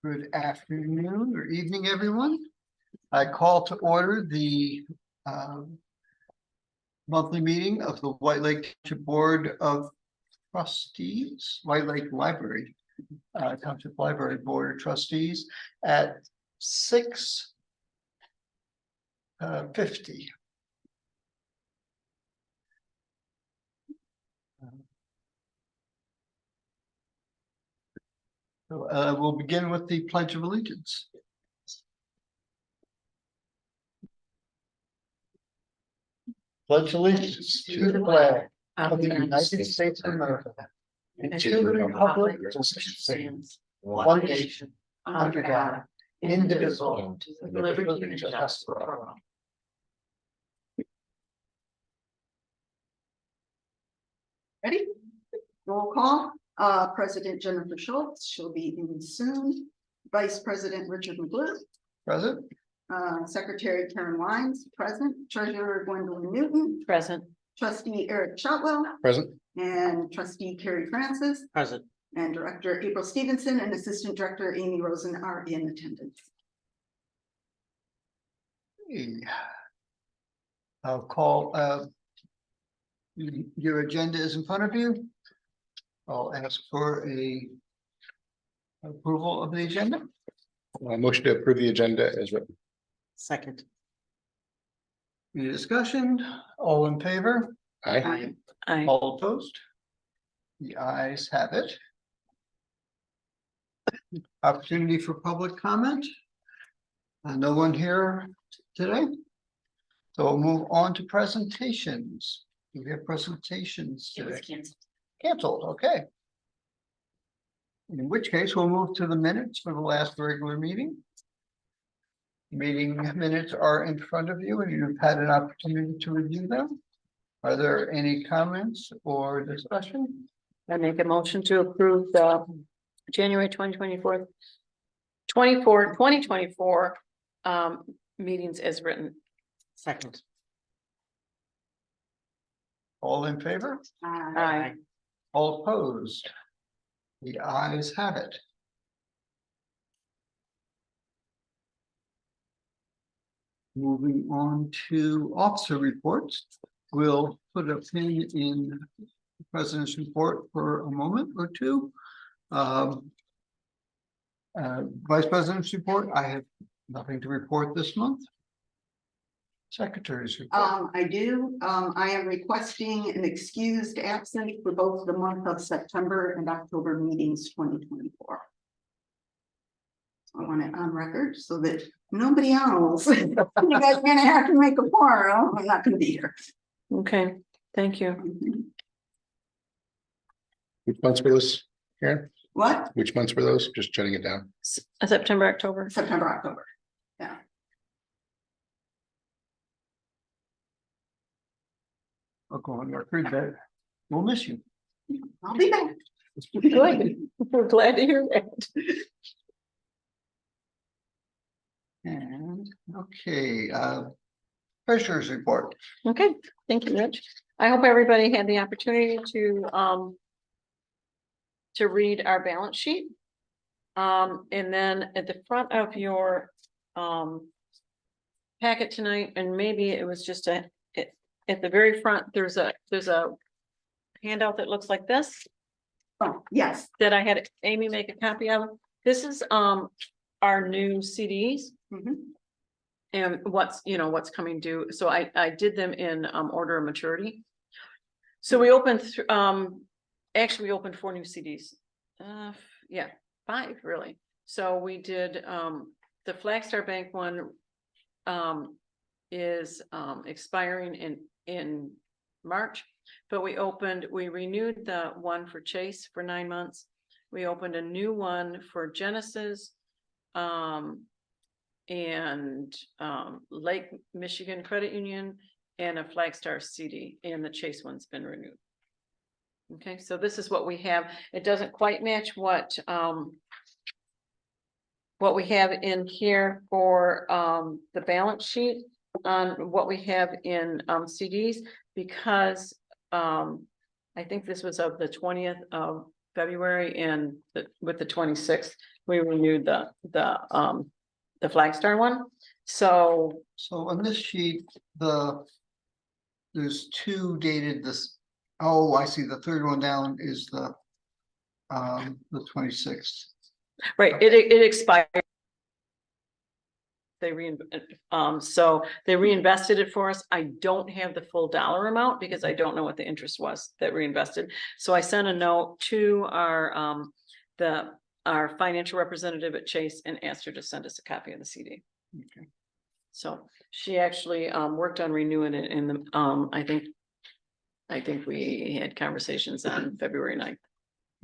Good afternoon or evening, everyone. I call to order the monthly meeting of the White Lake Township Board of Trustees, White Lake Library, Township Library Board of Trustees at 6:50. So we'll begin with the Pledge of Allegiance. Pledge allegiance to the flag of the United States of America and to the republic which stands one nation under God, indivisible, with liberty and justice for all. Ready? Roll call. President Jennifer Schultz, she'll be in soon. Vice President Richard McGlue. Present. Secretary Karen Wines, present. Treasurer Gwendolyn Newton. Present. Trustee Eric Shotwell. Present. And Trustee Carrie Francis. Present. And Director April Stevenson and Assistant Director Amy Rosen are in attendance. I'll call, your agenda is in front of you. I'll ask for a approval of the agenda. Motion to approve the agenda as written. Second. Any discussion? All in favor? Aye. Aye. All opposed? The ayes have it. Opportunity for public comment. No one here today. So we'll move on to presentations. We have presentations It was today. canceled. Canceled, okay. In which case, we'll move to the minutes for the last regular meeting. Meeting minutes are in front of you and you've had an opportunity to review them. Are there any comments or discussion? I make a motion to approve the January 2024 meetings as written. Second. All in favor? Aye. All opposed? The ayes have it. Moving on to officer reports, we'll put a pin in the president's report for a moment or two. Vice President's report, I have nothing to report this month. Secretary's report. I do. I am requesting an excused absence for both the month of September and October meetings 2024. I want it on record so that nobody else, you guys are gonna have to make a quorum. I'm not gonna be here. Okay, thank you. Which months were those, Karen? What? Which months were those? Just jotting it down. September, October. September, October. Yeah. I'll go on record that we'll miss you. I'll be back. Good. We're glad to hear that. And, okay, treasurer's report. Okay, thank you, Rich. I hope everybody had the opportunity to read our balance sheet. And then at the front of your packet tonight, and maybe it was just at the very front, there's a handout that looks like this Oh, yes. that I had Amy make a copy of. This is our new CDs. Mhm. And what's coming due. So I did them in order of maturity. So we opened actually we opened 4 new CDs. Yeah, 5 really. So we did the Flagstar Bank one is expiring in March, but we renewed the one for Chase for 9 months. We opened a new one for Genesis and Lake Michigan Credit Union and a Flagstar CD, and the Chase one's been renewed. Okay, so this is what we have. It doesn't quite match what we have in here for the balance sheet on what we have in CDs, because I think this was of the 20th of February, and with the 26th, we renewed the Flag Star one. So, So on this sheet, there's two dated this, oh, I see, the third one down is the 26th. right, it expired. So they reinvested it for us. I don't have the full dollar amount because I don't know what the interest was that reinvested. So I sent a note to our financial representative at Chase and asked her to send us a copy of the CD. Okay. So she actually worked on renewing it in the I think we had conversations on February 9th.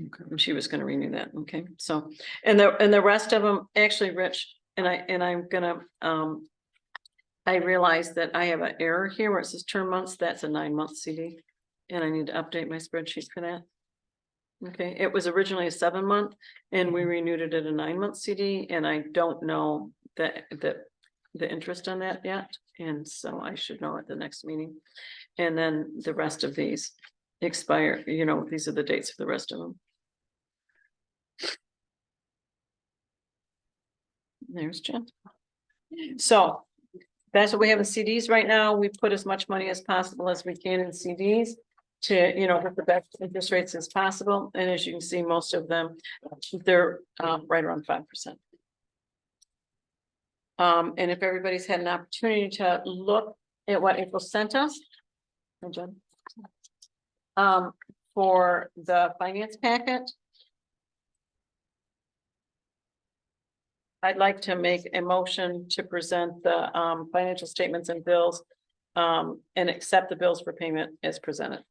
Okay. She was gonna renew that, okay, so, and the rest of them, actually, Rich, I'm gonna, I realized that I have an error here where it says term months, that's a 9-month CD. And I need to update my spreadsheet for that. Okay, it was originally a 7-month and we renewed it at a 9-month CD, and I don't know the interest on that yet, and so I should know at the next meeting. And then the rest of these expire, these are the dates for the rest of them. There's Jen. So that's what we have in CDs right now. We put as much money as possible as we can in CDs to, get the best interest rates as possible. And as you can see, most of them, they're right around 5%. And if everybody's had an opportunity to look at what April sent us, hi, Jen, for the finance packet, I'd like to make a motion to present the financial statements and bills and accept the bills for payment as presented.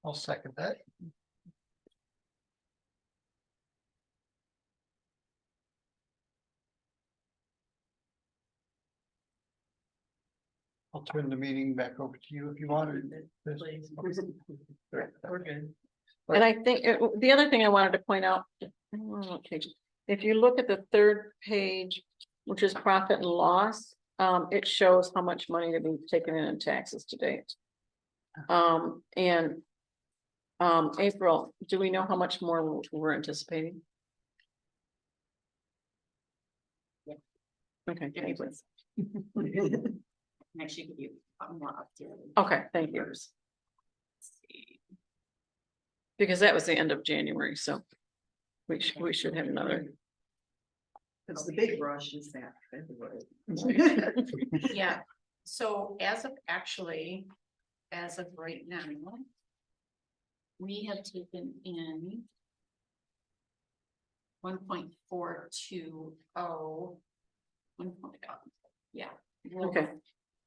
I'll second that. I'll turn the meeting back over to you if you wanted. Please. We're good. And I think the other thing I wanted to point out, if you look at the third page, which is profit and loss, it shows how much money to be taken in taxes to date. April, do we know how much more we're anticipating? Yeah. Okay, Yeah, thank you. please. Actually, give you more up here. Okay, thank you. Because that was the end of January, so we should have another. Because the big rush is that February. Yeah, so as of right now, we have taken in 1.420. Yeah. Okay.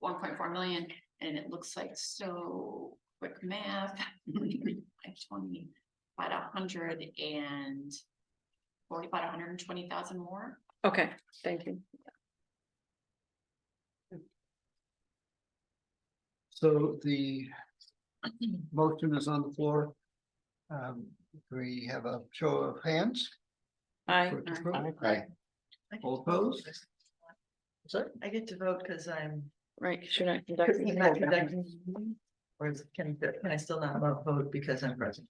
1.4 million, and it looks like, so quick math, like 20, about 120,000 more. Okay, thank you. So the motion is on the floor. We have a show of hands. Aye. Aye. All opposed? Sorry? I get to vote because I'm, Right, should I because conduct? he's not conducting the meeting? Or can I still not vote because I'm present?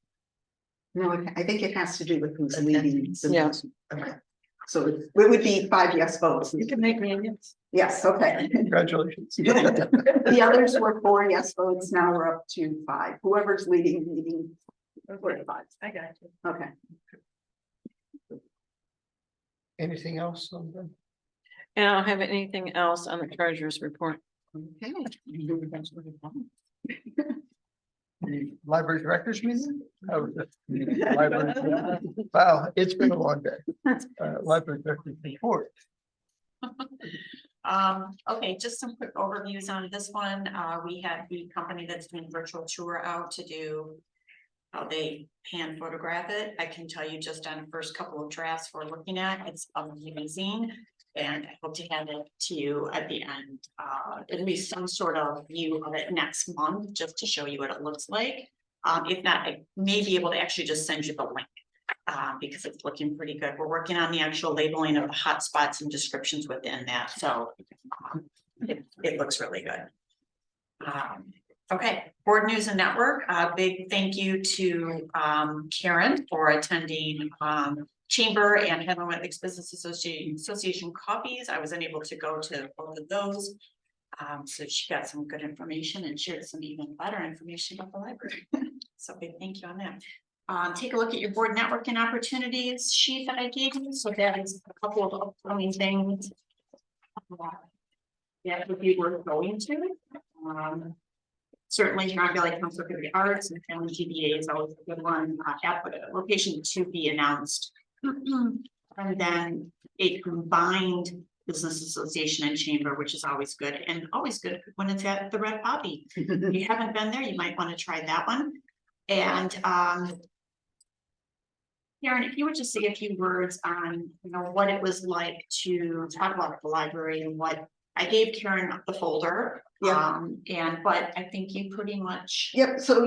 No, I think it has to do with who's leading. the Yeah. meeting. Okay. So it would be 5 yes votes. You can make me a yes. Yes, okay. Congratulations. The others were 4 yes votes, now we're up to 5. Whoever's leading the meeting. We're at 5. I got you. Okay. Anything else on the? And I don't have anything else on the treasurer's report. Okay. The library directors meeting? How was it? Library- Wow, it's been a long day. Library directors report. Okay, just some quick overviews on this one. We had the company that's doing virtual tour out to do how they hand photograph it. I can tell you just on the first couple of drafts we're looking at, it's amazing. And I hope to hand it to you at the end, at least some sort of view of it next month, just to show you what it looks like. If not, I may be able to actually just send you the link. Because it's looking pretty good. We're working on the actual labeling of the hotspots and descriptions within that, so it looks really good. Okay, board news and network, big thank you to Karen for attending Chamber and Headland Whitney Business Association coffees. I was unable to go to both of those. So she got some good information and shared some even better information about the library. So big thank you on that. Take a look at your board networking opportunities sheet that I gave you. So that is a couple of upcoming things. Yeah, would be worth going to. Certainly, Huron Valley Council for the Arts and Family GBA is always a good one. At the location to be announced. And then a combined business association and chamber, which is always good, and always good when it's at the Red Poppy. If you haven't been there, you might want to try that one. And Karen, if you would just say a few words on, what it was like to talk about the library and what I gave Karen the folder. Yeah. But I think you pretty much. Yep, so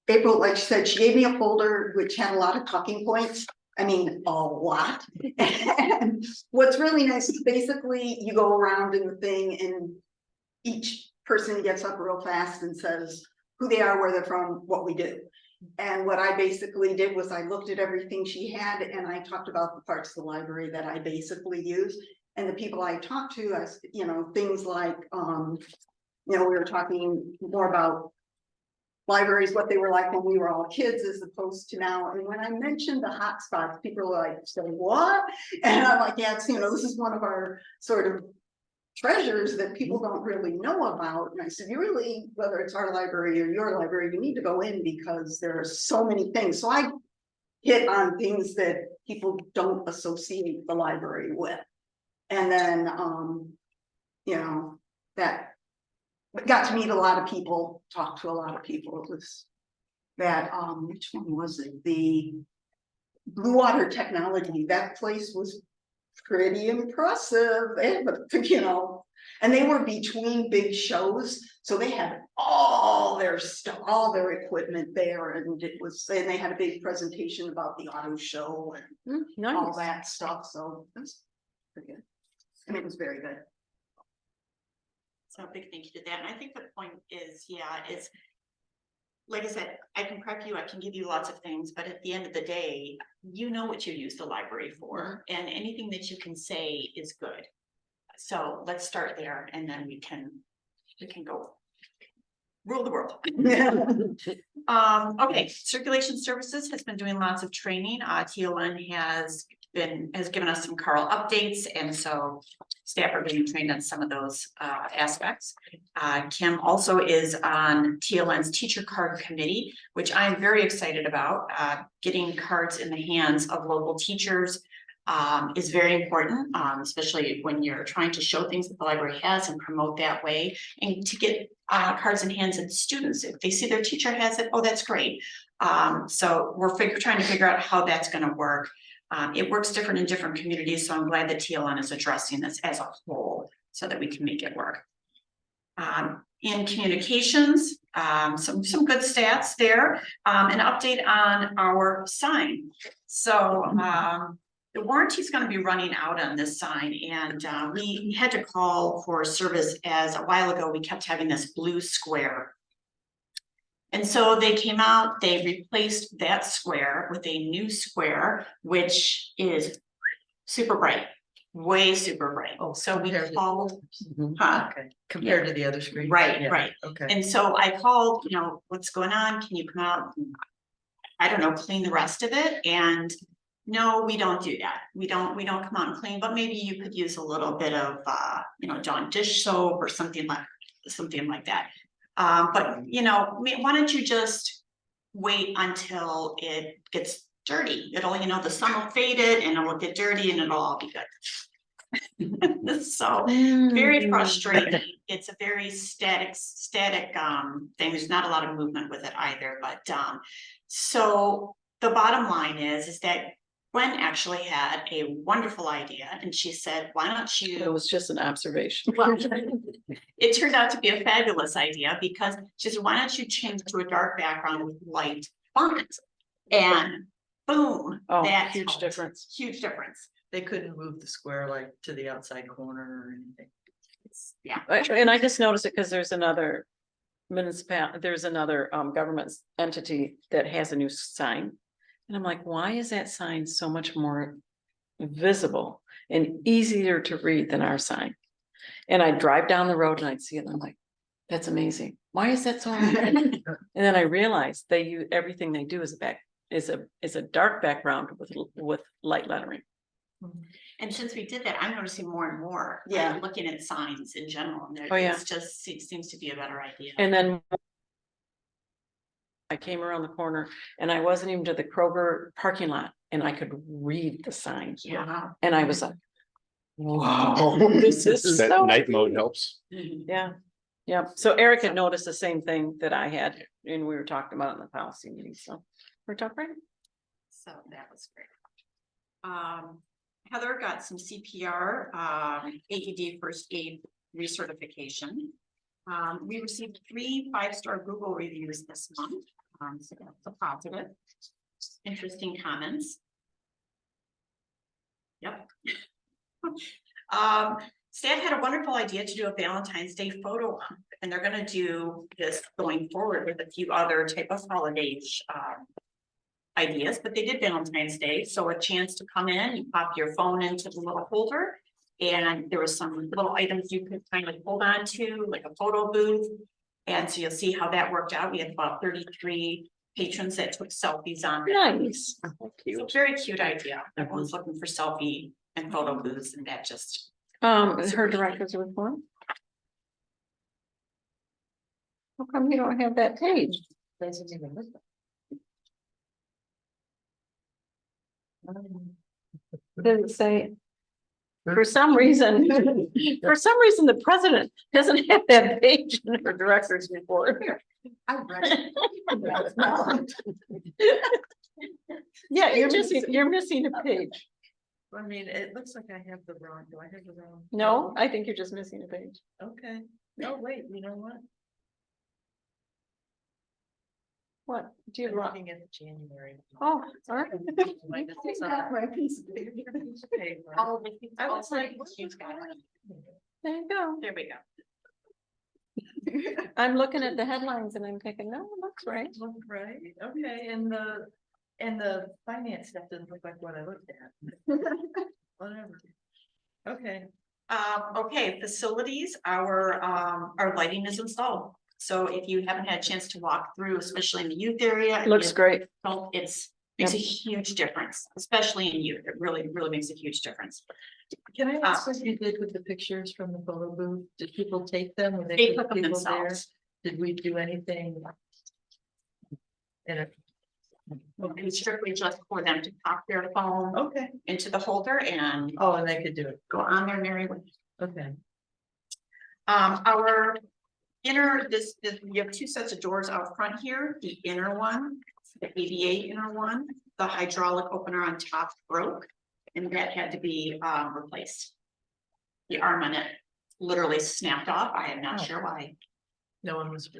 April, like she said, she gave me a folder which had a lot of talking points. I mean, a lot. And what's really nice is basically you go around in the thing and each person gets up real fast and says who they are, where they're from, what we do. And what I basically did was I looked at everything she had and I talked about the parts of the library that I basically use. And the people I talked to, things like, we were talking more about libraries, what they were like when we were all kids as opposed to now. And when I mentioned the hotspots, people were like, so what? And I'm like, yeah, it's, this is one of our sort of treasures that people don't really know about. And I said, you really, whether it's our library or your library, you need to go in because there are so many things. So I hit on things that people don't associate the library with. And then, that got to meet a lot of people, talk to a lot of people. It was that, which one was it? The Blue Water Technology. That place was pretty impressive. They had, and they were between big shows. So they had all their stuff, all their equipment there. And they had a big presentation about the auto show and all Nice. that stuff. So it was pretty good. And it was very good. So a big thank you to that. And I think the point is, is like I said, I can prep you, I can give you lots of things, but at the end of the day, you know what you use the library for, and anything that you can say is good. So let's start there and then we can go rule the world. Okay, Circulation Services has been doing lots of training. TLN has given us some Carl updates, and so staff are being trained on some of those aspects. Kim also is on TLN's teacher card committee, which I'm very excited about. Getting cards in the hands of local teachers is very important, especially when you're trying to show things that the library has and promote that way, and to get cards in hands of students. If they see their teacher has it, oh, that's great. So we're trying to figure out how that's going to work. It works different in different communities, so I'm glad that TLN is addressing this as a whole so that we can make it work. In communications, some good stats there. An update on our sign. So the warranty is going to be running out on this sign, and we had to call for service as a while ago. We kept having this blue square. And so they came out, they replaced that square with a new square, which is super bright, way super bright. Oh, so we compared to- called, Okay, compared to the other screen. Right, Yeah, right. Okay. And so I called, what's going on? Can you come out and, I don't know, clean the rest of it? And no, we don't do that. We don't come out and clean, but maybe you could use a little bit of, Dawn dish soap or something like that. But why don't you just wait until it gets dirty? It'll, the sun will fade it and it'll get dirty and it'll all be good. So very frustrating. It's a very static thing. There's not a lot of movement with it either. But so the bottom line is that Gwen actually had a wonderful idea, and she said, why don't you? It was just an observation. Well, it turned out to be a fabulous idea because she said, why don't you change to a dark background with light font? And boom, Oh, that huge helped. difference. Huge difference. They couldn't move the square like to the outside corner or anything. Yeah. And I just noticed it because there's another there's another government entity that has a new sign. And I'm like, why is that sign so much more visible and easier to read than our sign? And I'd drive down the road and I'd see it and I'm like, that's amazing. Why is that so? And then I realized they use, everything they do is a dark background with light lettering. And since we did that, I'm noticing more and more. like, Yeah. Looking at signs in general, and Oh, yeah. it's just, it seems to be a better idea. And then I came around the corner and I wasn't even to the Kroger parking lot and I could read the signs. Yeah. And I was like, wow, this is That so. night mode helps. Yeah, yeah. So Eric had noticed the same thing that I had and we were talking about it in the policy meeting. So we're talking. So that was great. Heather got some CPR, AED first aid recertification. We received 3 5-star Google reviews this month. So that's a positive. Interesting comments. Yep. Staff had a wonderful idea to do a Valentine's Day photo op, and they're gonna do this going forward with a few other type of holidays, ideas, but they did Valentine's Day, so a chance to come in, you pop your phone into the little holder. And there was some little items you could kind of hold on to, like a photo booth. And so you'll see how that worked out. We had about 33 patrons that took selfies on it. Nice. So very cute idea. Everyone's looking for selfie and photo booths, and that just, Her director's report. How come you don't have that page? Doesn't even look. Does it say? For some reason, the president doesn't have that page in her director's report. I read it. Yeah, you're missing a page. I mean, it looks like I have the wrong, do I have the wrong? No, I think you're just missing a page. Okay, no, wait, you know what? What? Do you I'm want? looking at the January. Oh, sorry. Like, this is my piece of paper. Oh, I was like, she's got it. There you go. There we go. I'm looking at the headlines and I'm thinking, no, it looks right. Look right, okay, and the finance stuff doesn't look like what I looked at. Whatever. Okay, Okay, facilities, our lighting is installed. So if you haven't had a chance to walk through, especially in the youth area. Looks great. Makes a huge difference, especially in youth. It really, really makes a huge difference. can I ask what you did with the pictures from the photo booth? Did people take them? Were They put took them people there? themselves. Did we do anything? In it? And strictly just for them to pop their phone Okay, into the holder and oh, and they could do it, go on their merry way. okay. Our inner, we have 2 sets of doors out front here, the inner one, the ADA inner one, the hydraulic opener on top broke, and that had to be replaced. The arm on it literally snapped off. I am not Oh. sure why. No one was.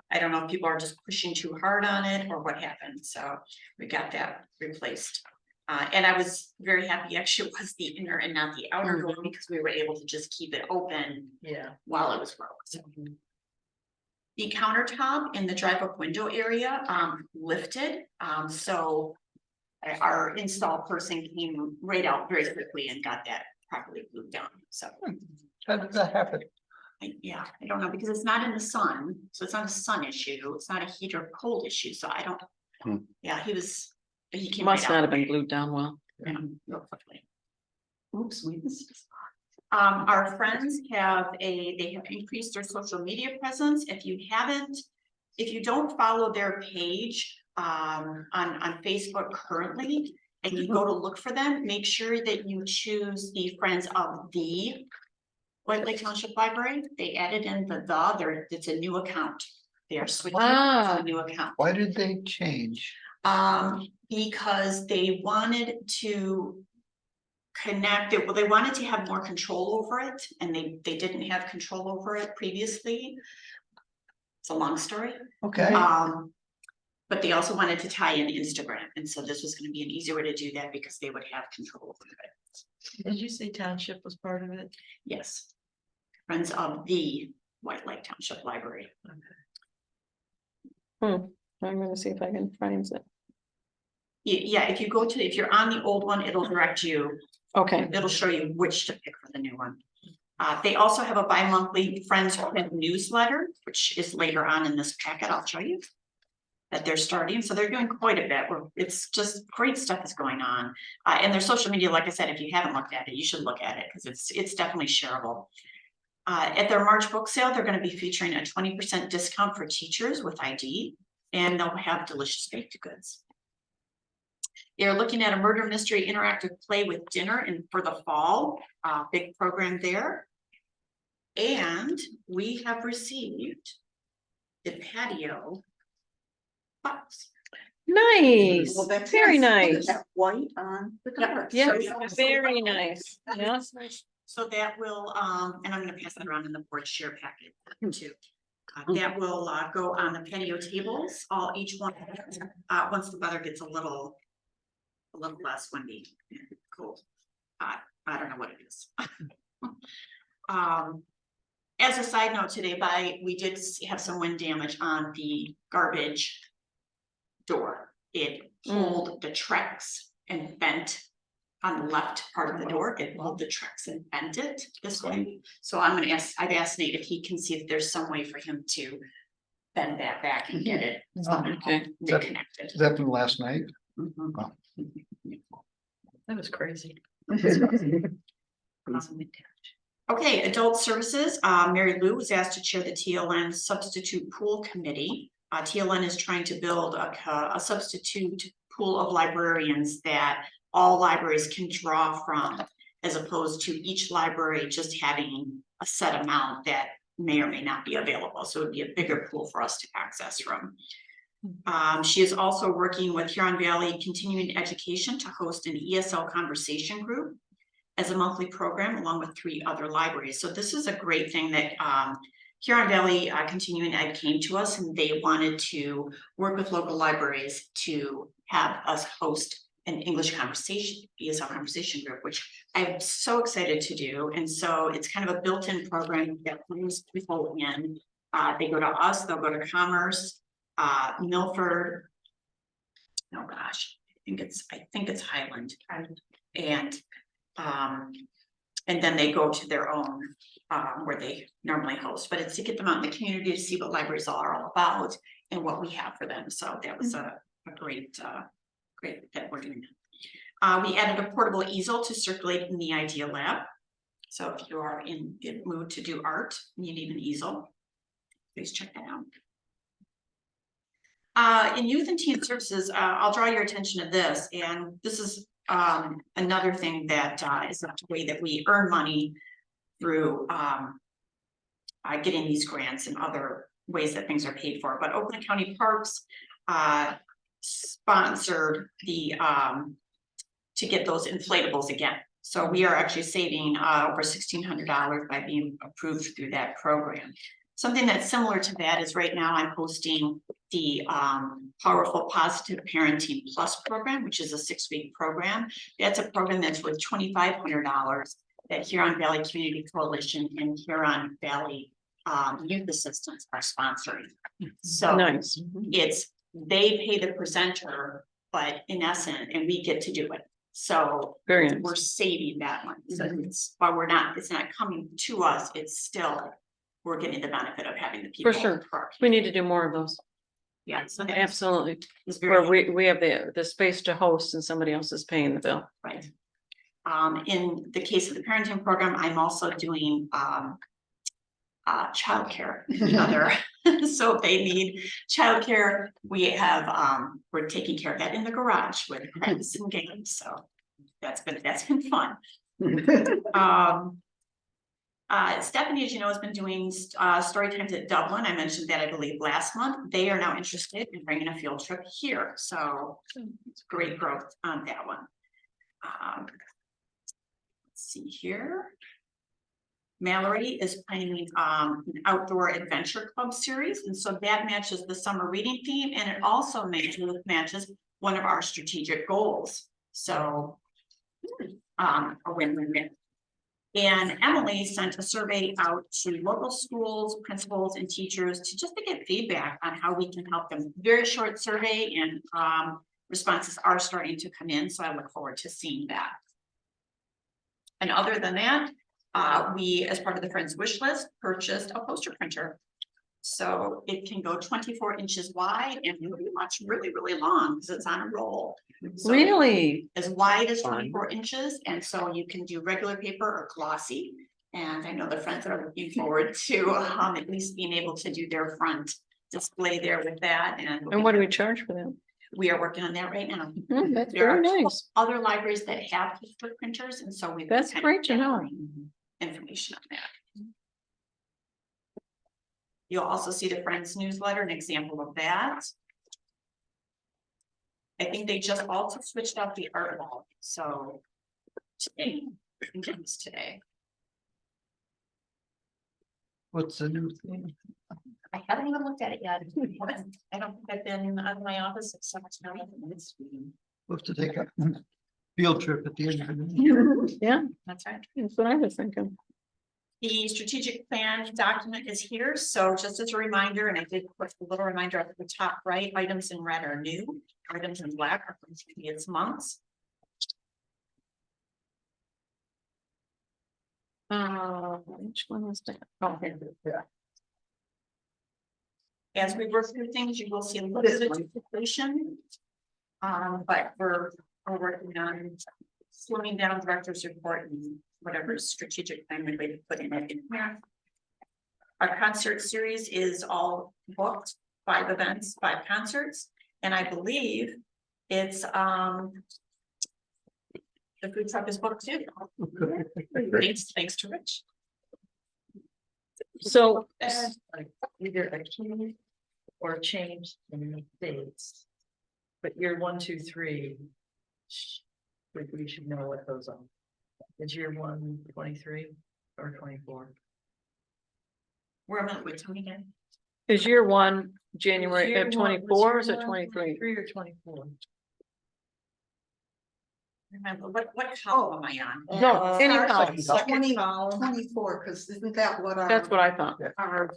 I don't know if people are just pushing too hard on it or what happened, so we got that replaced. And I was very happy actually it was the inner and not the outer door because we were able to just keep it open Yeah. while it was broke. So the countertop in the drive-up window area lifted, so our install person came right out very quickly and got that properly glued down, so. How did that happen? Yeah, I don't know, because it's not in the sun, so it's not a sun issue, it's not a heat or cold issue, so I don't. Yeah, he came right Must not out. have been glued down well. Yeah, real quickly. Oops, we missed. Our friends they have increased their social media presence. If you don't follow their page, on Facebook currently, and you go to look for them, make sure that you choose the Friends of the White Lake Township Library. They added in it's a new account. They are switching to Wow. a new account. Why did they change? Because they wanted to connect it, well, they wanted to have more control over it, and they didn't have control over it previously. It's a long story. Okay, But they also wanted to tie in Instagram, and so this was gonna be an easier way to do that because they would have control over it. Did you say Township was part of it? Yes. Friends of the White Lake Township Library. I'm gonna see if I can find it. Yeah, if you go to, if you're on the old one, it'll direct you, Okay, it'll show you which to pick for the new one. They also have a bi-monthly Friends print newsletter, which is later on in this packet, I'll show you. That they're starting, so they're doing quite a bit, it's just great stuff is going on. And their social media, like I said, if you haven't looked at it, you should look at it, because it's definitely shareable. At their March book sale, they're gonna be featuring a 20% discount for teachers with ID, and they'll have delicious baked goods. They're looking at a murder mystery interactive play with dinner and for the fall, big program there. And we have received the patio box. nice, Well, that's very nice. that white on the cover. Yeah, very nice. Yeah. So that will, and I'm gonna pass that around in the board share packet too. That will go on the patio tables, each one, once the weather gets a little less windy and cold. I don't know what it is. As a side note today, we did have some wind damage on the garbage door. It pulled the tracks and bent on the left part of the door. It pulled the tracks and bent it this way. So I've asked Nate if he can see if there's some way for him to bend that back and get it Okay. reconnected. Is that from last night? Mhm. That was crazy. Okay, adult services, Mary Lou was asked to chair the TLN substitute pool committee. TLN is trying to build a substitute pool of librarians that all libraries can draw from, as opposed to each library just having a set amount that may or may not be available. So it would be a bigger pool for us to access from. She is also working with Huron Valley Continuing Education to host an ESL conversation group as a monthly program along with 3 other libraries. So this is a great thing that Huron Valley Continuing Ed came to us, and they wanted to work with local libraries to have us host an English conversation, ESL conversation group, which I'm so excited to do. And so it's kind of a built-in program that brings people in. They go to us, they'll go to Commerce, Milford. Oh gosh, I think it's Highland. And then they go to their own where they normally host, but it's to get them out in the community to see what libraries are all about and what we have for them. So that was a great that we're doing that. We added a portable easel to circulate in the Idea Lab. So if you are in the mood to do art and you need an easel, please check that out. In youth and teen services, I'll draw your attention to this, and this is another thing that is a way that we earn money through getting these grants and other ways that things are paid for. But Oakland County Parks sponsored the to get those inflatables again. So we are actually saving over $1,600 by being approved through that program. Something that's similar to that is right now I'm hosting the Powerful Positive Parenting Plus program, which is a 6-week program. That's a program that's worth $2,500 that Huron Valley Community Coalition and Huron Valley Youth Assistance are sponsoring. So Nice. they pay the presenter, but in essence, and we get to do it. So Very nice. we're saving that one. So it's, while it's not coming to us, it's still, we're getting the benefit of having the people. For sure. We need to do more of those. Yeah, so that Absolutely. is very Where we have the space to host and somebody else is paying the bill. right. In the case of the parenting program, I'm also doing childcare. So if they need childcare, we have we're taking care of that in the garage with friends and games. So that's been fun. Stephanie, as you know, has been doing story times at Dublin. I mentioned that I believe last month. They are now interested in bringing a field trip here. So it's great growth on that one. Let's see here. Mallory is planning an outdoor adventure club series, and so that matches the summer reading theme, and it also matches one of our strategic goals. So a win-win. And Emily sent a survey out to local schools, principals and teachers to just to get feedback on how we can help them. Very short survey and responses are starting to come in, so I look forward to seeing that. And other than that, we, as part of the Friends wish list, purchased a poster printer. So it can go 24 inches wide and pretty much really, really long because it's on a roll. So Really? as wide as 24 inches, and so you can do regular paper or glossy. And I know the Friends are looking forward to at least being able to do their front display there with that. And what do we charge for that? We are working on that right now. That's There very are nice. other libraries that have paper printers, and so we've. That's kind of great to know. gathering information on that. You'll also see the Friends newsletter, an example of that. I think they just also switched out the art wall, so today, I think it was today. What's the new thing? I haven't even looked at it yet. I don't think I've been out of my office in so much time. We'll have to take a field trip at the end of the year. Yeah, That's right. that's what I was thinking. The strategic plan document is here, so just as a reminder, and I did put a little reminder at the top right, items in red are new, items in black are from previous months. Which one was that? Oh, here. As we work through things, you will see a little bit of duplication. But we're working on slimming down director's report and whatever strategic plan we may put in it in here. Our concert series is all booked, 5 events, 5 concerts, and I believe it's the food truck is booked too. Thanks to Rich. So, Like either a key or change in the dates. But year 1, 2, 3. We should know what those are. Is year 1 23 or 24? Where am I with Tony again? is year one January Year of one- was 24 or year is it one 23? 23 or 24? Remember, what column am I on? No, any Starts column. at Second 20 column. 24, because isn't that what That's what I thought. our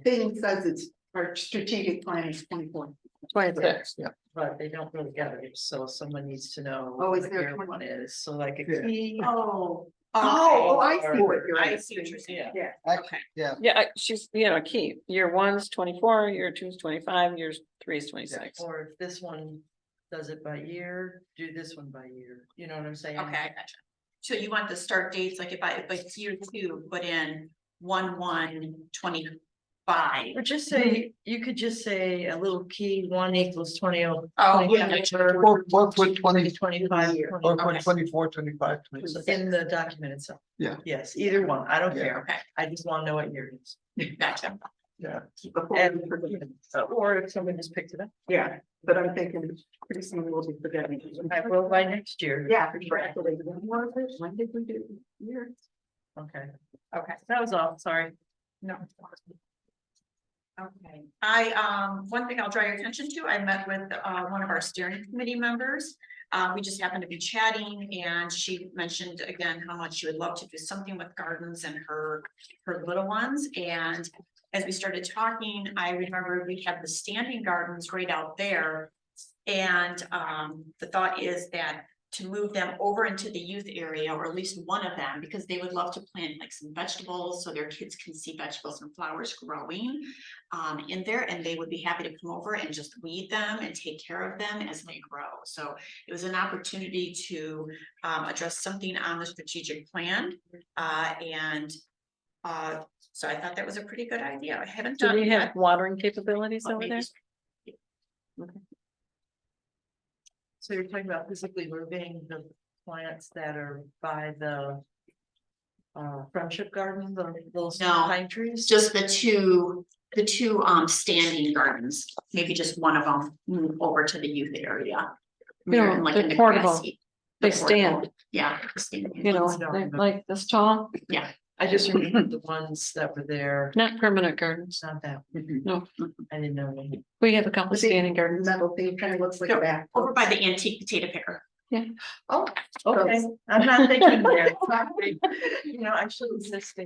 thing says? It's our strategic plan is 24. 26. Yeah. But they don't really get it, so someone needs to know. Oh, is what there year 20? one is, so like a Yeah. key. Oh. Oh, I okay. see what you're. I see what you're saying. Yeah. Okay. Yeah, Yeah, she's, key. Year one's 24, year two's 25, year three is 26. Or if this one does it by year, do this one by year, you know what I'm saying? Okay, I gotcha. So you want the start dates, like if it's year 2, put in 1/1/25. Or just say, you could just say a little key, 1 = 20. Oh, yeah. Work with 20, 25. work with Okay. 24, 25, 26. In the document itself. Yeah. Yes, either one, I don't Yeah. care, Okay, I just wanna know what year it is. gotcha. Yeah, Or if someone just picked it up, Yeah, but I'm thinking pretty soon we'll be forgetting. I will by next year. Yeah, exactly. When was it? When did we do it? Year? Okay, Okay. that was all, sorry. No. Okay, one thing I'll draw your attention to, I met with, one of our steering committee members. We just happened to be chatting and she mentioned again how much she would love to do something with gardens and her little ones. And as we started talking, I remember we had the standing gardens right out there. And, the thought is that to move them over into the youth area, or at least one of them, because they would love to plant like some vegetables so their kids can see vegetables and flowers growing in there, and they would be happy to come over and just weed them and take care of them as they grow. So it was an opportunity to address something on the strategic plan. So I thought that was a pretty good idea. I haven't Do done we it have yet. watering capabilities but over maybe there? So you're talking about physically moving the plants that are by the friendship garden, the little No. pine trees? Just the two standing gardens, maybe just one of them move over to the youth area. know, Like they're in the portable. grassy- They the portable. stand, Yeah. the standing you know, ones. they're like this tall, I just remember the ones that were there, not permanent gardens. it's not that, No, I didn't know. Any. we have a couple Was it standing gardens. Metal thing kind of looks like No. a back. Over by the antique potato picker. Oh, okay, I'm not thinking there. Sorry. You know, I should insist.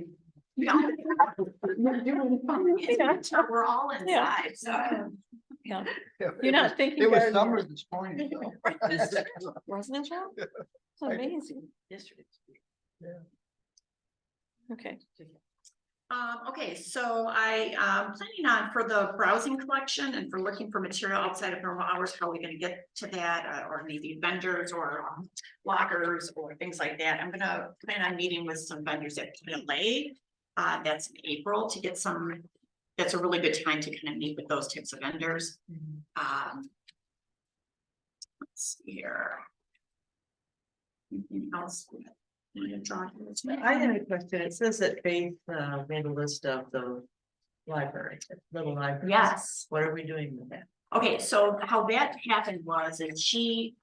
No. We're all inside, so. Yeah, Yeah, you're not thinking. It was garden summer yet. this morning. so. Wasn't it, Joe? It's amazing. Yesterday. Okay. Okay, so I planning on for the browsing collection and for looking for material outside of normal hours, how are we gonna get to that, or maybe vendors or lockers or things like that. I'm gonna plan on meeting with some vendors at LA. That's in April to get some, that's a really good time to kind of meet with those types of vendors. Let's see here. Anything else? I have a question. It says that Faith made a list of the library, little library. Yes. What are we doing with that? Okay, so how that happened was, and she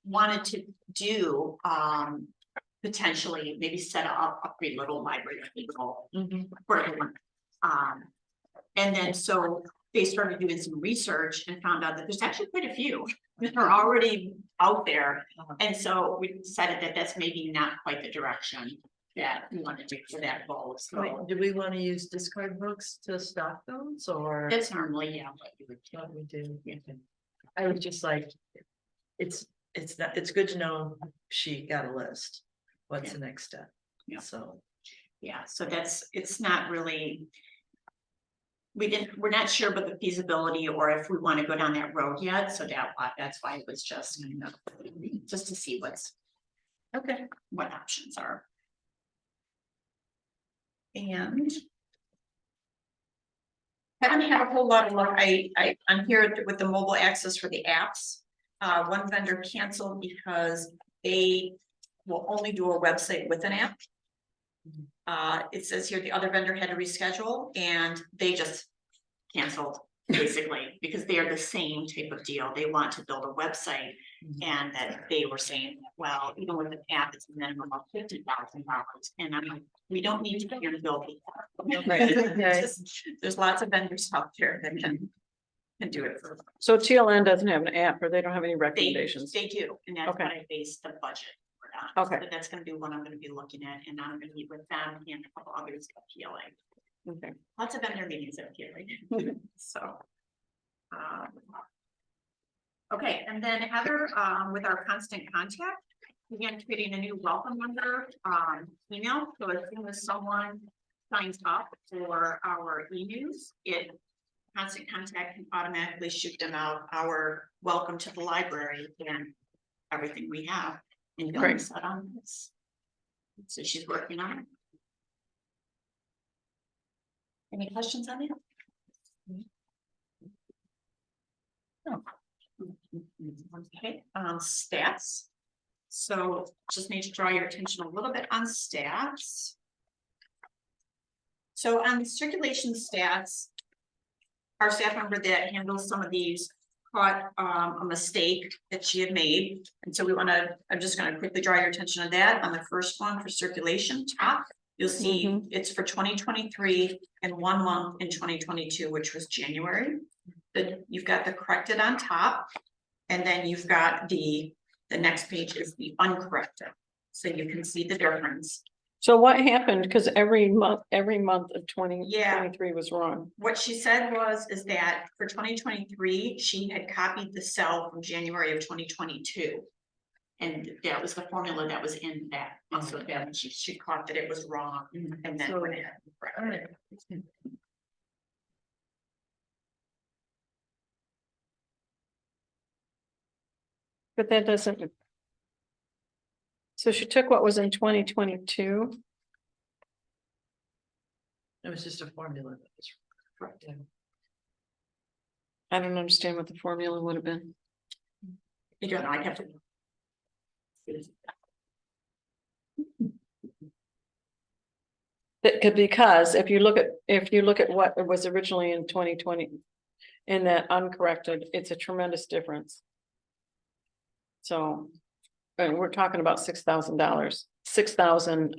wanted to do, potentially maybe set up a pretty little library, for everyone. And then so they started doing some research and found out that there's actually quite a few that are already out there. And so we decided that that's maybe not quite the direction that we want to do for that goal. So Wait, do we want to use discard books to stock those or? that's normally, yeah, what you would do. What we do. I was just like, it's not, it's good to know she got a list. What's the next step? Yeah. So. Yeah, so that's, it's not really. We're not sure about the feasibility or if we want to go down that road yet, so that's why it was just, just to see Okay. what options are. And. I don't have a whole lot of luck. I'm here with the mobile access for the apps. One vendor canceled because they will only do a website with an app. It says here the other vendor had to reschedule and they just canceled basically because they are the same type of deal. They want to build a website and that they were saying, well, even with an app, it's a minimum of $50,000. And I'm like, we don't need to be build it. Right. There's lots of vendors out there that can do it for. So TLN doesn't have an app or they don't have any They recommendations? do, and that's Okay. what I base the budget on. Okay. So that's gonna be what I'm gonna be looking at, and I'm gonna meet with them and a couple others at PLA. Okay. Lots of vendor meetings at PLA, so. Okay, and then Heather, with our constant contact, began creating a new welcome number, email, so as soon as someone signs up for our e-news, constant contact can automatically shoot them out our welcome to the library and everything we have. And Great. set on this. So she's working on it. Any questions on it? No. Okay, stats. So just need to draw your attention a little bit on stats. So on the circulation stats, our staff member that handles some of these caught a mistake that she had made. And so I'm just gonna quickly draw your attention to that. On the first one for circulation top, you'll see it's for 2023 and 1 month in 2022, which was January. But you've got the corrected on top. And then you've got the next page is the uncorrected. So you can see the difference. So what happened? Because every month of 2023 Yeah. was wrong. What she said is that for 2023, she had copied the cell from January of 2022. And that was the formula that was in that. And so then she caught that it was wrong and then went ahead and corrected it. But that doesn't. So she took what was in 2022. It was just a formula that was correct. I don't understand what the formula would have been. You don't know, I have to. Because if you look at what it was originally in 2020. In that uncorrected, it's a tremendous difference. So, and we're talking about $6,000, 6,000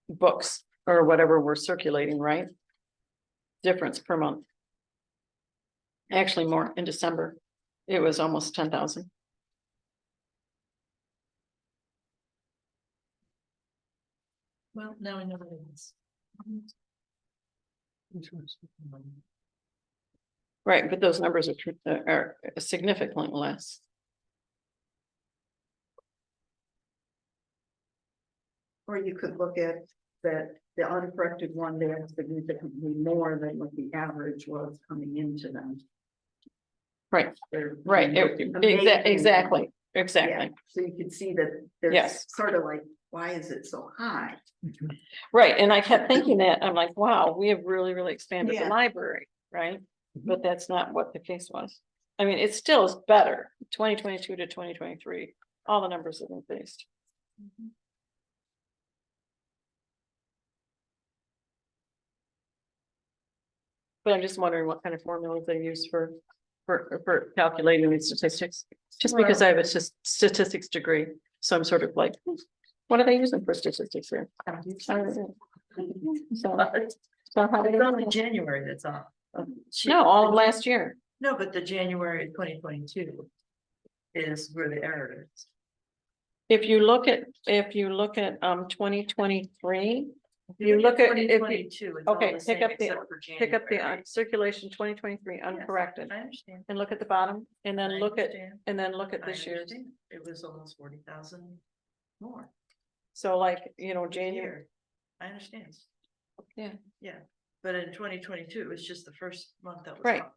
books or whatever we're circulating, right? Difference per month. Actually, more in December, it was almost 10,000. Well, now I know what it is. Right, but those numbers are significantly less. Or you could look at that, the uncorrected one, they have significantly more than what the average was coming into them. Right, They're right, amazing. exactly, Yeah, exactly, so you can see that there's Yes. sort of like, why is it so high? right, and I kept thinking that, I'm like, wow, we have really expanded the Yeah. library, right? But that's not what the case was. I mean, it still is better, 2022 to 2023, all the numbers have increased. But I'm just wondering what kind of formulas they use for calculating these statistics. Just because I have a statistics degree, so I'm sort of like, what are they using for statistics here? I don't know. So how do It's only they? January that's off. No, all of last year. No, but the January of 2022 is where the error is. If you look at 2023, you look at, if you 2022, it's all okay, the pick same up the- except for pick up the January. circulation 2023 uncorrected I understand. and look at the bottom and then I look at, understand. and then look at I this year's. understand. It was almost 40,000 more. So like, this January, year. I understand. Yeah. Yeah, but in 2022, it was just the first month that was. Right. off.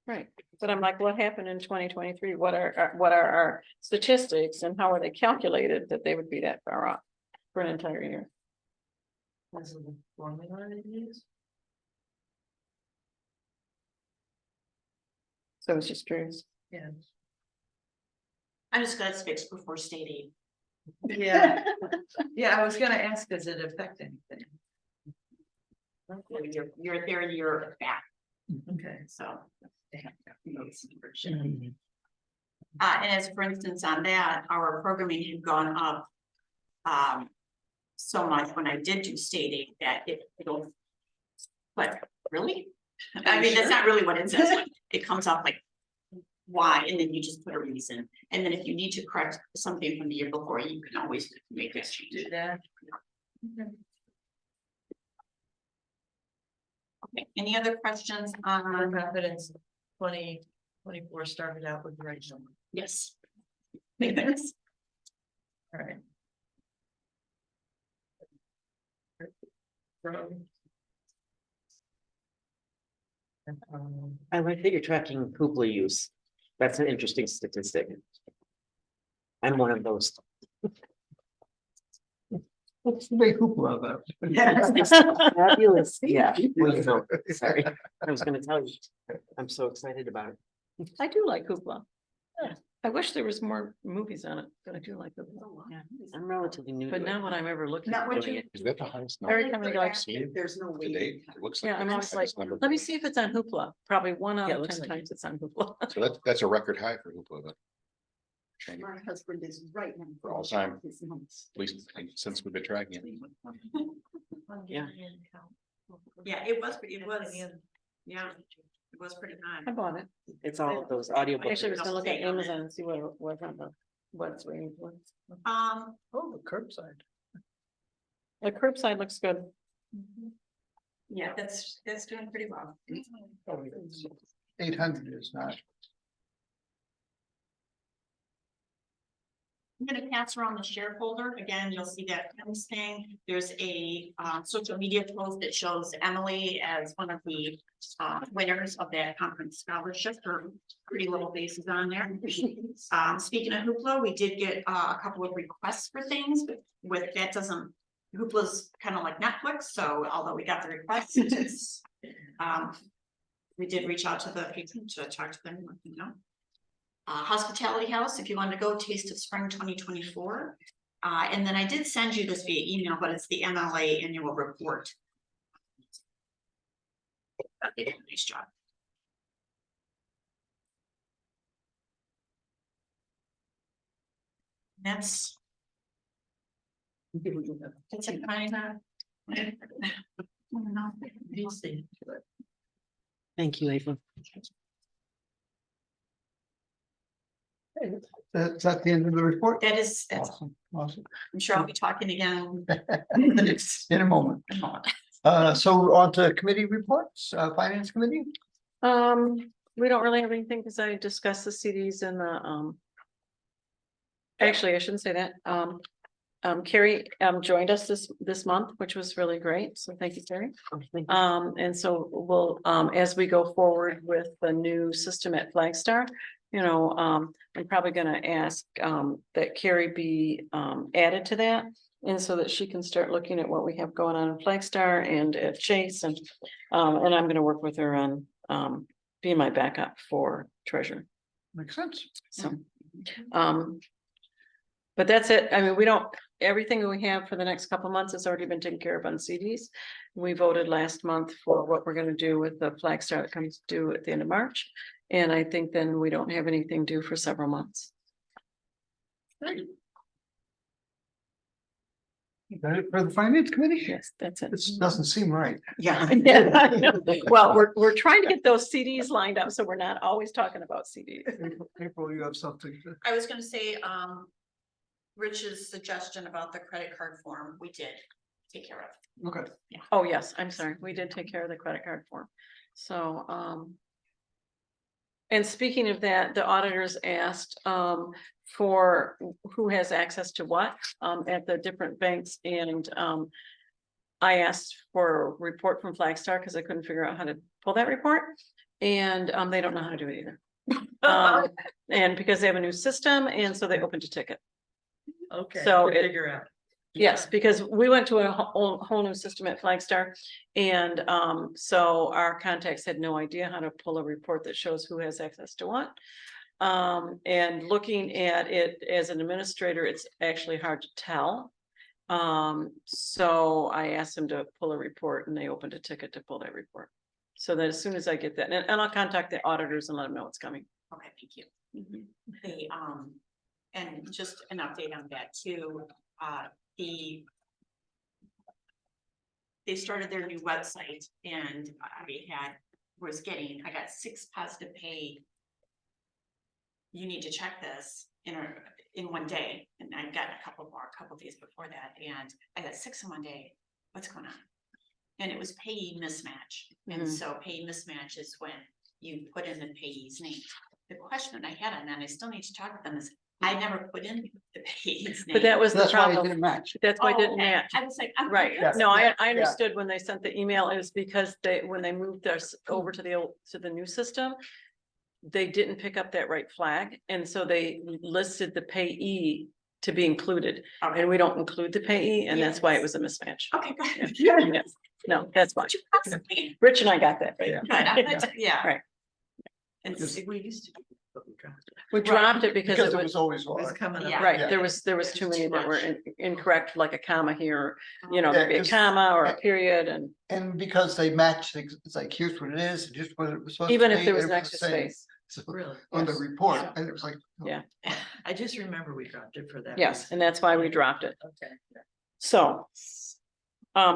right. But I'm like, what happened in 2023? What are our statistics and how are they calculated that they would be that far off for an entire year? Was it the formula they used? So it's just curious. Yeah. I'm just glad it's fixed before state aid. Yeah, yeah, I was gonna ask, does it affect anything? You're back, Okay. so. And as for instance, on that, our programming had gone up. So much when I did do state aid that it'll. But really? I mean, that's not really what it says, but it comes up like. Why, and then you just put a reason, and then if you need to correct something from the year before, you can always make that change. Do that. Okay, any other questions Our on? confidence 2024 started out with the right number. Yes. Thank goodness. All right. I like that you're tracking cupola use. That's an interesting statistic. I'm one of those. What's the big hoopla about? Fabulous, yeah. Well, no, sorry, I was gonna tell you, I'm so excited about it. I do like Hoopla. I wish there was more movies on it, but I do like Hoopla. Yeah, I'm relatively new to But it. now when I'm ever looking Not at what doing you- it, Is that the highest Every number time I go, like, There's no way. to date? It looks like. yeah, I'm the always like, highest number. let me see if it's on Hoopla. Probably one out Yeah, it of looks 10 like times it's on Hoopla. So that's a record high for Hoopla, but My husband is right now. For all time. His notes. at least since we've been tracking it. Yeah. Yeah, it was, yeah, it was pretty I high. bought it. It's all of those audiobooks. Actually, I was gonna look at Amazon and see what it was on what it's rating for. Um, Oh, the curbside. The curbside looks good. yeah, that's doing pretty well. 800 is not. I'm gonna pass around the share folder. Again, you'll see that Kim's thing. There's a social media post that shows Emily as one of the winners of that conference scholarship. Her pretty little faces on there. Speaking of Hoopla, we did get a couple of requests for things, but with that doesn't, Hoopla's kind of like Netflix, so although we got the requests, it's we did reach out to the people to talk to them and let them know. Hospitality House, if you want to go, Taste of Spring 2024. And then I did send you this via email, but it's the MLA annual report. They did a nice job. That's it, Thank you, April. Is that the end of the report? That is, Awesome, awesome. I'm sure I'll be talking again. In a moment. So on to committee reports, finance committee? We don't really have anything because I discussed the CDs and the. Actually, I shouldn't say that. Carrie joined us this month, which was really great. So thank you, Carrie. And so we'll, as we go forward with the new system at Flagstar, I'm probably gonna ask that Carrie be added to that. And so that she can start looking at what we have going on in Flagstar and at Chase and I'm gonna work with her on being my backup for treasurer. Makes sense. So, but that's it. I mean, everything that we have for the next couple of months has already been taken care of on CDs. We voted last month for what we're gonna do with the Flagstar that comes due at the end of March. And I think then we don't have anything due for several months. Great. You got it for the finance committee? Yes, that's it. This doesn't seem right. Yeah. Yeah, I know. Well, we're trying to get those CDs lined up, so we're not always talking about CDs. April, you have something to. I was gonna say, Rich's suggestion about the credit card form, we did take care of. Okay. Oh, yes, I'm sorry. We did take care of the credit card form. So, and speaking of that, the auditors asked, for who has access to what, at the different banks and, I asked for a report from Flagstar because I couldn't figure out how to pull that report. And, they don't know how to do it either. And because they have a new system and so they opened a ticket. Okay. So we'll it- figure out. Yes, because we went to a whole new system at Flagstar. And so our contacts had no idea how to pull a report that shows who has access to what. And looking at it as an administrator, it's actually hard to tell. So I asked them to pull a report and they opened a ticket to pull that report. So that as soon as I get that, and I'll contact the auditors and let them know it's coming. Okay, thank you. They, and just an update on that too, they started their new website and I got 6 positive pay. You need to check this in one day, and I've gotten a couple days before that, and I got 6 in one day. What's going on? And it was payee mismatch, and so payee mismatch is when you put in the payee's name. The question that I had on that, I still need to talk with them, is I never put in the payee's name. But that was the That's why it problem. didn't match. That's why it Oh, didn't okay. match. I was like, I'm Right, Yes. no, I Yeah. understood when they sent the email, it was because when they moved us over to the new system. They didn't pick up that right flag, and so they listed the payee to be included, Okay. and we don't include the payee, and that's why it Yes. was a mismatch. Okay, good. Yes. No, that's fine. Could you possibly- Rich and I got that right. Yeah. Good, I'm not- yeah. Right. And Just- We used to. do it, but we dropped it. We dropped it because Because it it was, was always It was wrong. coming up. Yeah. right, Yeah. there was It's too many too that were much. incorrect, like a comma here, Yeah, there'd be a 'cause- comma or a period, and And because they matched, it's like, here's what it is, just what it was supposed to be. even if there was and an it extra the same. space, So, Really? on the Yes. report, Yeah. and it was like. oh. Yeah. I just remember we dropped it for that. yes, reason. and that's why we dropped it. Okay. So,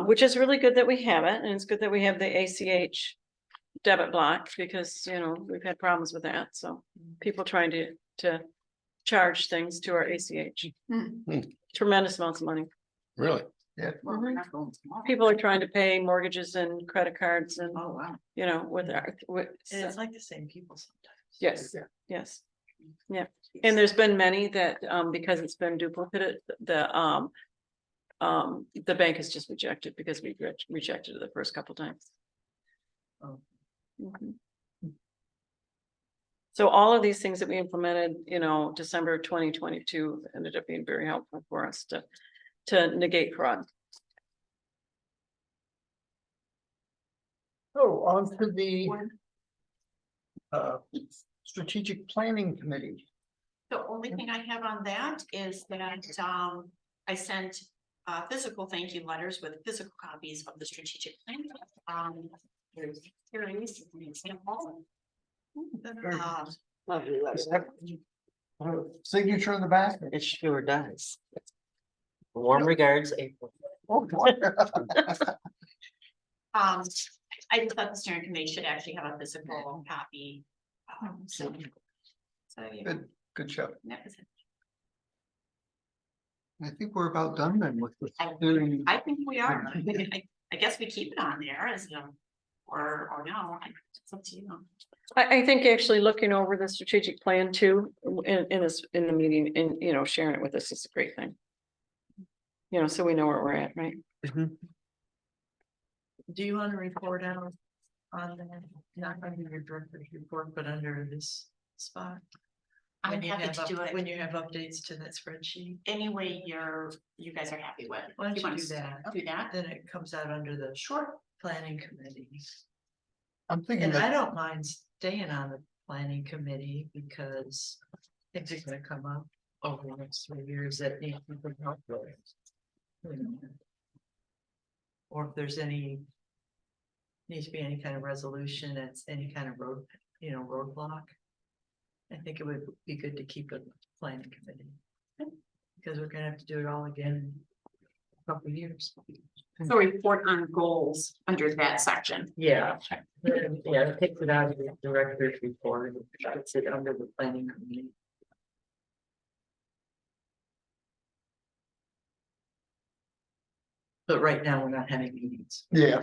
which is really good that we have it, and it's good that we have the ACH debit block, because, we've had problems with that, so people trying to charge things to our ACH. Hmm. Tremendous amounts of money. Really? Well, we're not going tomorrow. People are trying to pay mortgages and credit cards and, Oh, wow. with And it's like the same people sometimes. yes, yes. Yeah, and there's been many that, because it's been duplicated, the bank has just rejected because we rejected it the first couple times. Oh. Mhm. So all of these things that we implemented, December 2022 ended up being very helpful for us to negate fraud. So on to the strategic planning committee. The only thing I have on that is that, I sent, physical thank you letters with physical copies of the strategic plan. Here it is, an example. Lovely letter. Signature in the back. It sure does. Warm regards, April. Oh, boy. I just thought the steering committee should actually have a physical copy. So yeah. Good. Good show. That was it. I think we're about done then with this. I think we are. I guess we keep it on there as a, or no, it's up to you. I think actually looking over the strategic plan too, in this, in the meeting, and, you know, sharing it with us is a great thing. You know, so we know where we're at, right? Do you want to report out on that, not under your director's report, but under this spot? I'm When you happy have to up- do it When you have updates to that spreadsheet, any way you guys are happy with. why don't you wanna do that? Do that? Then it comes out under the short planning committee. I'm thinking And I that, don't mind staying on the planning committee because things are gonna come up over the next 3 years that need people help with. You know. Or if there's needs to be any kind of resolution, it's any kind of roadblock. I think it would be good to keep a planning committee. Because we're gonna have to do it all again in a couple of years. So report on goals under that section. Yeah, yeah, it takes it out of the director's report, and puts it under the planning committee. But right now, we're not having meetings. yeah.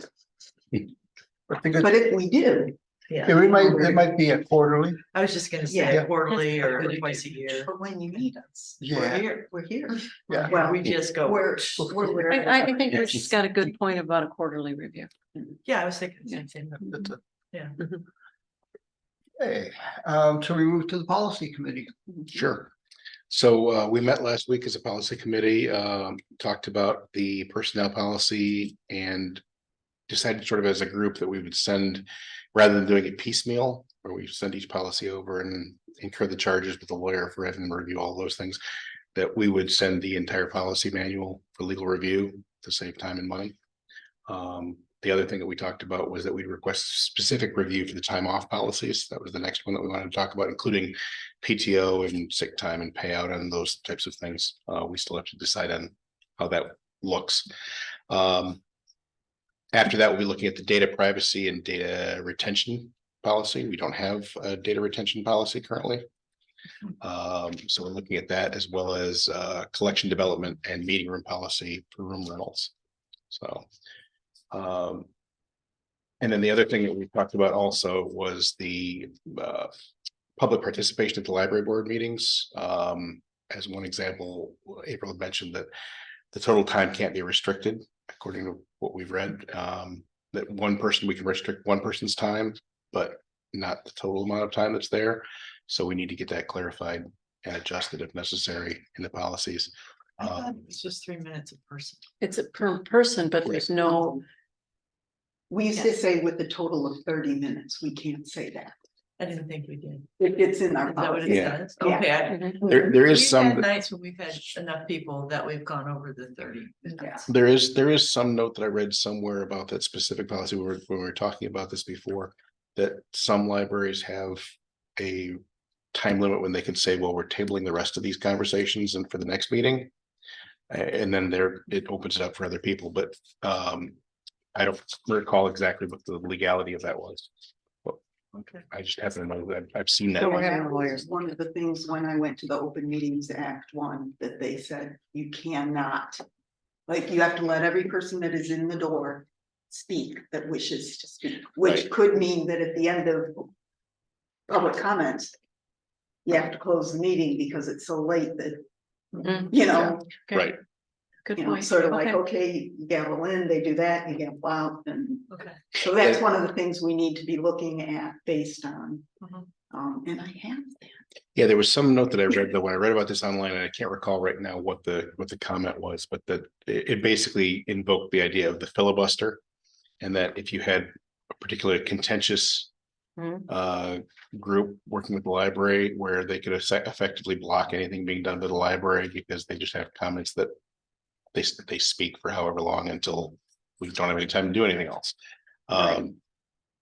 I think But it's, if we do, Yeah, it might be a quarterly. I was just gonna Yeah. say quarterly or twice a year. but when you need us, Yeah. we're here. Yeah. Well, We just go. we're wherever. I think Rich's got a good point about a quarterly review. Yeah, I was thinking. the same thing. That's it. Yeah. Okay, so we move to the policy committee. Sure. So we met last week as a policy committee, talked about the personnel policy and decided sort of as a group that we would send, rather than doing it piecemeal, where we send each policy over and incur the charges with the lawyer for having to review all those things, that we would send the entire policy manual for legal review to save time and money. The other thing that we talked about was that we request specific review for the time off policies. That was the next one that we wanted to talk about, including PTO and sick time and payout and those types of things. We still have to decide on how that looks. After that, we'll be looking at the data privacy and data retention policy. We don't have a data retention policy currently. So we're looking at that, as well as collection development and meeting room policy for room rentals. So and then the other thing that we talked about also was the public participation at the library board meetings. As one example, April had mentioned that the total time can't be restricted, according to what we've read. That we can restrict one person's time, but not the total amount of time that's there. So we need to get that clarified and adjusted if necessary in the policies. I thought it's just 3 minutes a person. It's a per person, but there's no, We used to say with a total of 30 minutes, we can't say that. I didn't think we did. It's in our Is that what policy. it Yeah. says? Yeah. Okay. Mhm. There We've is some. had nights when we've had enough people that we've gone over the 30 minutes. There is some note that I read somewhere about that specific policy. When we were talking about this before, that some libraries have a time limit when they can say, well, we're tabling the rest of these conversations and for the next meeting. And then it opens it up for other people, but I don't recall exactly what the legality of that was. Okay. I just happen to know that I've seen that. So we're And having that a lawyer. was one of the things when I went to the Open Meetings Act one, that they said you cannot. Like, you have to let every person that is in the door speak that wishes to speak, which Right. could mean that at the end of public comments, you have to close the meeting because it's so late that, Mm, you know, okay. Right. Good you know, point. sort of like, Okay. okay, you gavel in, they do that, you gavel out, and Okay. so that's one of the things we need to be looking at based on. Mhm. And I have that. Yeah, there was some note that I read, though, when I read about this online, and I can't recall right now what the comment was, but that it basically invoked the idea of the filibuster. And that if you had a particularly contentious Mhm. group working with the library, where they could effectively block anything being done by the library because they just have comments that they speak for however long until we don't have any time to do anything else. Right.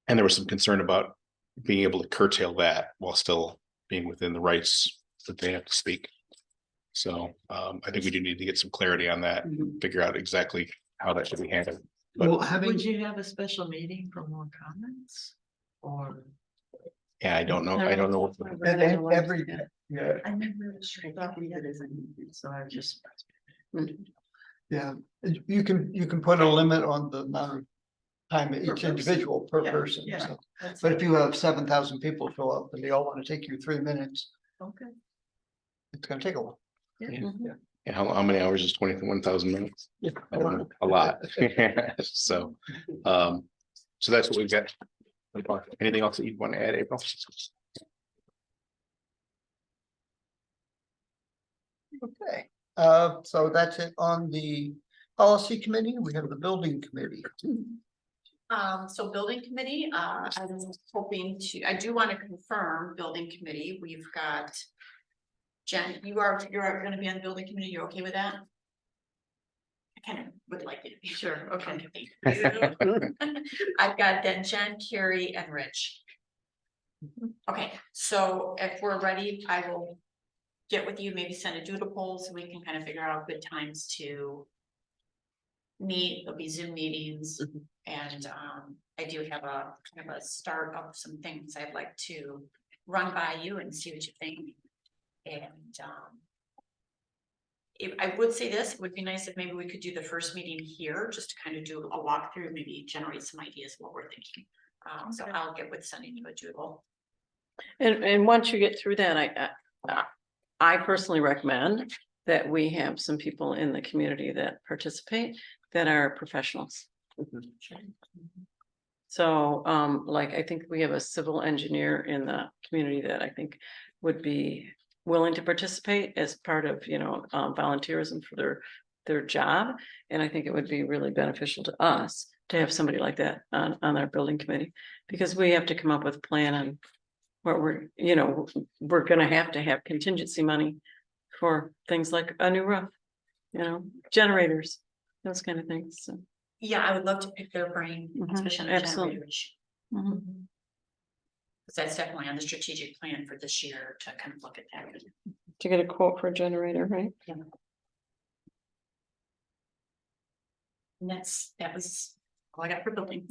And there was some concern about being able to curtail that while still being within the rights that they have to speak. So I think we do need to get some clarity on that, Mhm. figure out exactly how that should be handled. But Well, having, Would you have a special meeting for more comments? Or Yeah, I don't know. I don't know. what the- And they- every, yeah, I never thought we had it, so I just. yeah, you can put a limit on the amount of time Per each person. individual per Yeah, person, yeah. so. That's But if you have 7,000 people show up and they all want to take you 3 minutes, okay. it's gonna take a while. Mhm. Yeah, how many hours is 21,000 minutes? I don't know, a lot. So, so that's what we've got. Anything else that you want to add, April? Okay, so that's it on the policy committee. We have the building committee. So building committee, I'm hoping to, I do want to confirm building committee, we've got. Jen, you're gonna be on the building committee, you're okay with that? I kind of would like it to be. Sure, okay. I've got then Jen, Carrie, and Rich. Okay, so if we're ready, I will get with you, maybe send a doodle poll so we can kind of figure out good times to meet. There'll be Zoom meetings, and I do have a kind of a start of some things I'd like to run by you and see what you think. And I would say this, it would be nice if maybe we could do the first meeting here, just to kind of do a walkthrough, maybe generate some ideas of what we're thinking. So I'll get with sending you a doodle. And once you get through that, I personally recommend that we have some people in the community that participate that are professionals. So, like, I think we have a civil engineer in the community that I think would be willing to participate as part of, volunteerism for their job. And I think it would be really beneficial to us to have somebody like that on our building committee, because we have to come up with a plan on what we're gonna have to have contingency money for things like a new roof, generators, those kind of things, so. Yeah, I would love to pick their brain, Mhm, especially on the absolutely. generators. Mhm. Because that's definitely on the strategic plan for this year to kind of look at that. To get a quote for a generator, right? And that was all I got for building.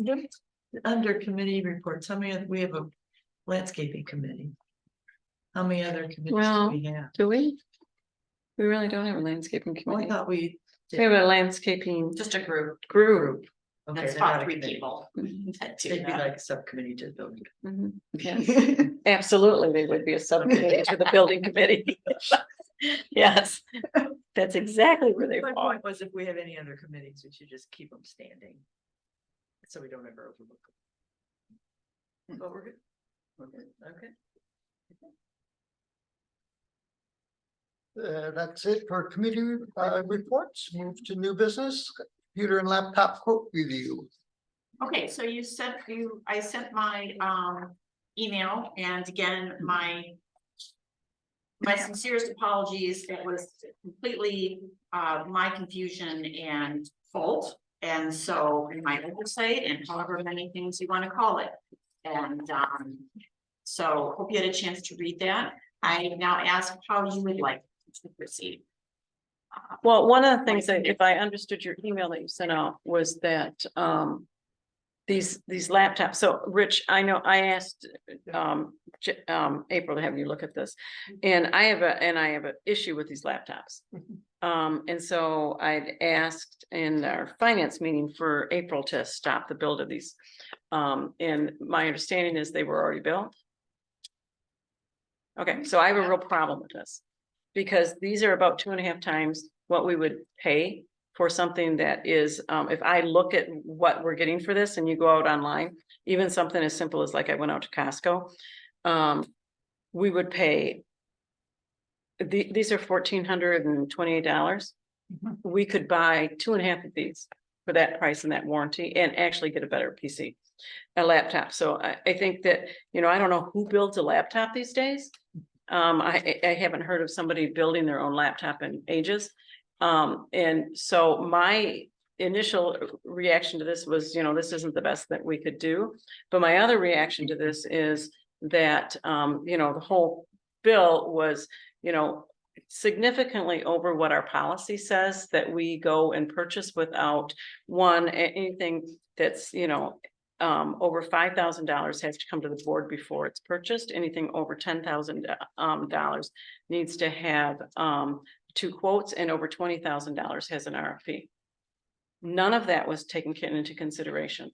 Under committee reports, how many, we have a landscaping committee. How many other committees do Well, we have? Do we? We really don't have a landscaping Oh, I committee. thought we. We have a landscaping Just a group. group. Okay, That's they're not about a 3 committee. people. that do They'd be that. like a subcommittee to the building. Mhm, yes. Absolutely, they would be a subcommittee to the building committee. Yes, that's exactly where they My fall. point was if we have any other committees, we should just keep them standing. So we don't ever overlook them. But we're good. We're good, okay. That's it for committee reports. Move to new business, computer and laptop quote review. Okay, so I sent my email, and again, my sincerest apologies. It was completely my confusion and fault. And so in my oversight, and however many things you want to call it. And so hope you had a chance to read that. I now ask how you would like to proceed. Well, one of the things that, if I understood your email that you sent out, was that these laptops, so Rich, I know I asked April to have you look at this. And I have an issue with these laptops. And so I'd asked in our finance meeting for April to stop the build of these. And my understanding is they were already built. Okay, so I have a real problem with this. Because these are about 2.5 times what we would pay for something that is, if I look at what we're getting for this and you go out online, even something as simple as, like, I went out to Costco. We would pay. These are $1,428. We could buy 2.5 of these for that price and that warranty, and actually get a better PC, a laptop. So I think that, I don't know who builds a laptop these days. I haven't heard of somebody building their own laptop in ages. And so my initial reaction to this was, this isn't the best that we could do. But my other reaction to this is that, the whole bill was, significantly over what our policy says that we go and purchase without anything that's, over $5,000 has to come to the board before it's purchased. Anything over $10,000 needs to have 2 quotes, and over $20,000 has an RFP. None of that was taken into consideration.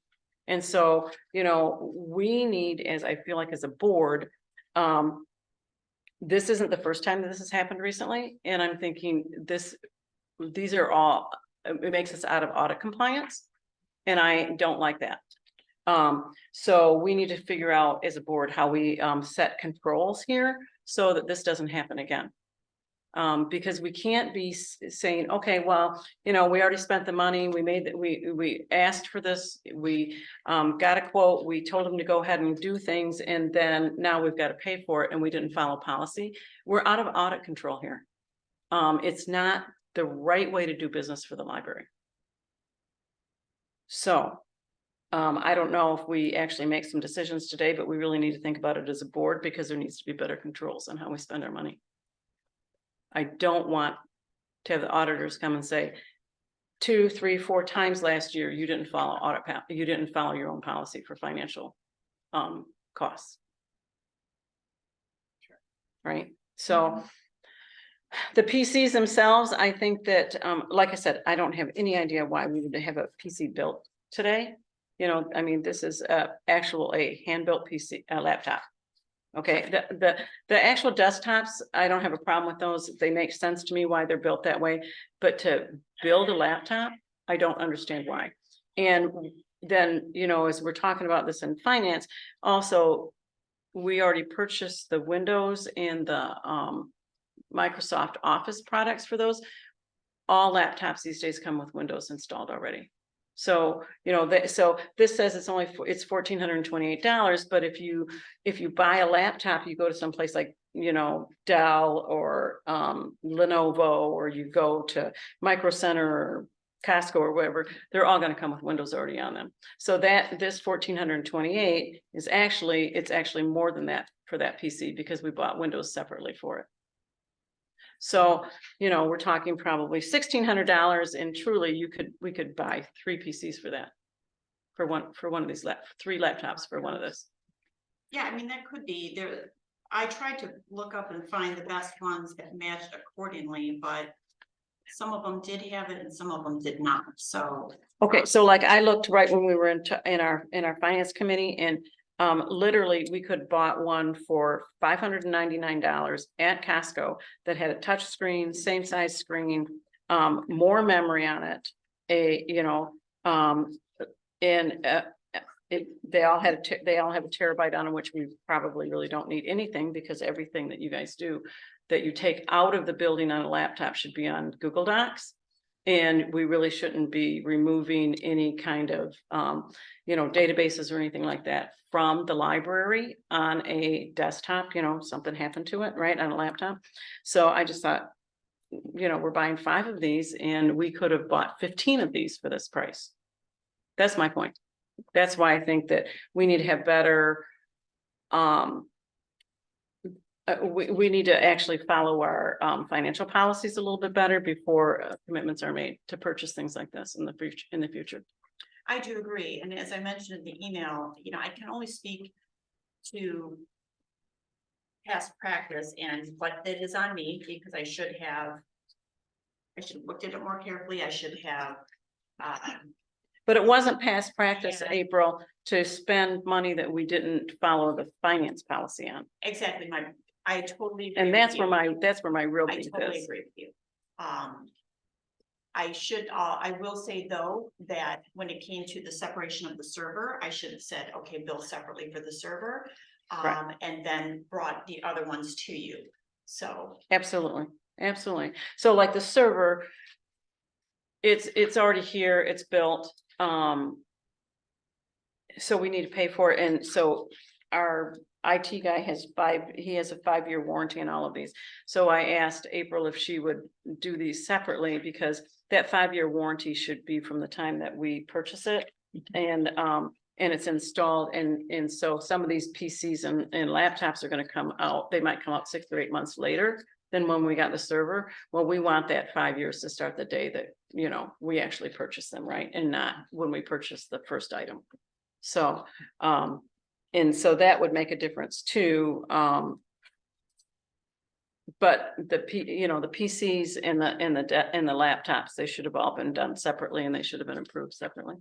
And so, you know, we need, as I feel like as a board, this isn't the first time that this has happened recently, and I'm thinking these are all, it makes us out of audit compliance, and I don't like that. So we need to figure out as a board how we set controls here so that this doesn't happen again. Because we can't be saying, okay, well, you know, we already spent the money, we made that, we asked for this, we got a quote, we told them to go ahead and do things, and then now we've got to pay for it, and we didn't follow policy. We're out of audit control here. It's not the right way to do business for the library. So I don't know if we actually make some decisions today, but we really need to think about it as a board, because there needs to be better controls on how we spend our money. I don't want to have the auditors come and say 2, 3, 4 times last year, you didn't follow you didn't follow your own policy for financial costs. Right. So the PCs themselves, I think that, like I said, I don't have any idea why we need to have a PC built today. You know, I mean, this is a hand-built PC, laptop. Okay, the actual desktops, I don't have a problem with those. They make sense to me why they're built that way, but to build a laptop, I don't understand why. And then, you know, as we're talking about this in finance, also, we already purchased the Windows and the Microsoft Office products for those. All laptops these days come with Windows installed already. So, you know, so this says it's $1,428, but if you buy a laptop, you go to some place like, you know, Dell or Lenovo, or you go to Micro Center or Costco or whatever, they're all going to come with Windows already on them. So that this $1,428 is actually more than that for that PC, because we bought Windows separately for it. So, you know, we're talking probably $1,600, and truly we could buy 3 PCs for that. For one of these 3 laptops for one of this. Yeah, I mean, that could be there. I tried to look up and find the best ones that matched accordingly, but some of them did have it and some of them did not. So okay, so like I looked right when we were in our finance committee, and literally we could have bought one for $599 at Costco that had a touch screen, same size screen, more memory on it, they all have a terabyte on them, which we probably really don't need anything, because everything that you guys do that you take out of the building on a laptop should be on Google Docs. And we really shouldn't be removing any kind of, databases or anything like that from the library on a desktop. You know, something happened to it, right, on a laptop. So I just thought, you know, we're buying 5 of these, and we could have bought 15 of these for this price. That's my point. That's why I think that we need to have better, we need to actually follow our financial policies a little bit better before commitments are made to purchase things like this in the future. I do agree. And as I mentioned in the email, you know, I can only speak to past practice, and what that is on me, because I should have looked at it more carefully. I should have. But it wasn't past practice, Yeah. April, to spend money that we didn't follow the finance policy on. Exactly. I totally agree. And with you. that's where my real I beef totally is. agree with you. I will say though, that when it came to the separation of the server, I should have said, okay, bill separately for the server. Right. And then brought the other ones to you. So. Absolutely, absolutely. So like the server, it's already here, it's built. So we need to pay for it, and so our IT guy has a 5-year warranty on all of these. So I asked April if she would do these separately, because that 5-year warranty should be from the time that we purchase it, and it's installed, and so some of these PCs and laptops are going to come out. They might come out 6 or 8 months later than when we got the server. Well, we want that 5 years to start the day that, you know, we actually purchase them, right, and not when we purchase the first item. So, and so that would make a difference too. But the the PCs and the laptops, they should have all been done separately and they should have been approved separately.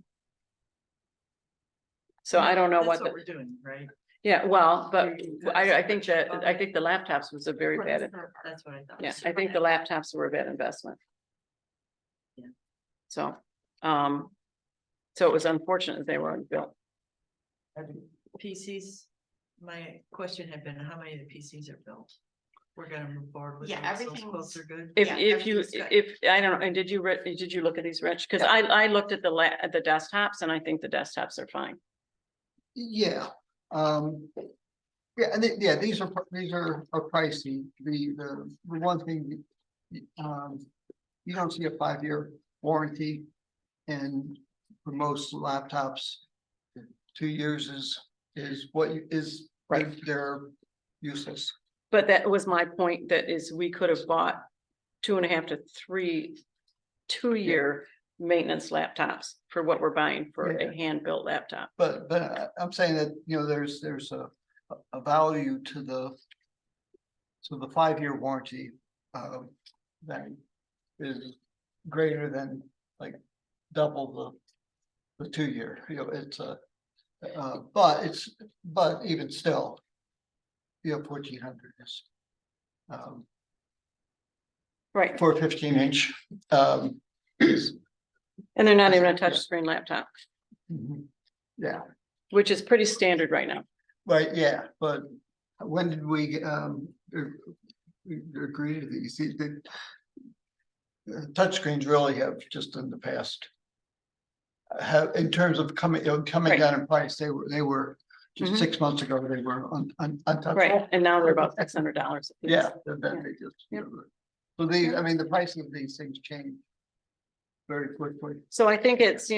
So I don't know That's what we're doing, right? yeah, well, but You I guys think check that, on I it? think the laptops was a very bad, That's what I thought. yeah, I think the laptops were a bad investment. Yeah. So, so it was unfortunate they weren't built. PCs, my question had been, how many of the PCs are built? We're gonna move forward with Yeah, those, those everything's- quotes are good. If, Yeah, if you, everything's good. if, I don't know, and did you look at these, Rich? Cause I looked at at the desktops and I think the desktops are fine. Yeah, yeah, and these are pricey. The one thing, you don't see a 5-year warranty, and for most laptops, 2 years is what is Right. they're useless. But that was my point, that is, we could have bought 2.5 to 3 2-year maintenance laptops for what we're buying for a Yeah. hand-built laptop. But I'm saying that, there's a value to the 5-year warranty, that is greater than like double the 2-year, it's but even still, 1,400 is Right, for a 15-inch, is, and they're not even a touchscreen laptop, yeah, which is pretty standard right now. right, yeah, but when did we agree to these? The touchscreens really have just in the past have, in terms of coming Right. down in price, they were just Mhm. 6 months ago, they were untouchable. Right, and now they're about $600. a piece. Yeah, then they just. Yep. So these, I mean, the pricing of these things change very quickly. So I think it's,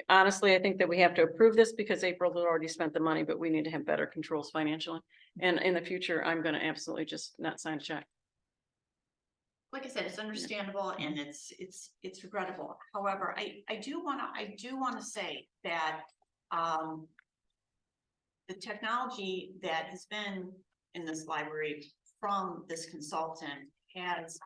honestly, I think that we have to approve this because April had already spent the money, but we need to have better controls financially. And in the future, I'm gonna absolutely just not sign a check. Like I said, it's understandable and it's regrettable. However, I do wanna say that, the technology that has been in this library from this consultant has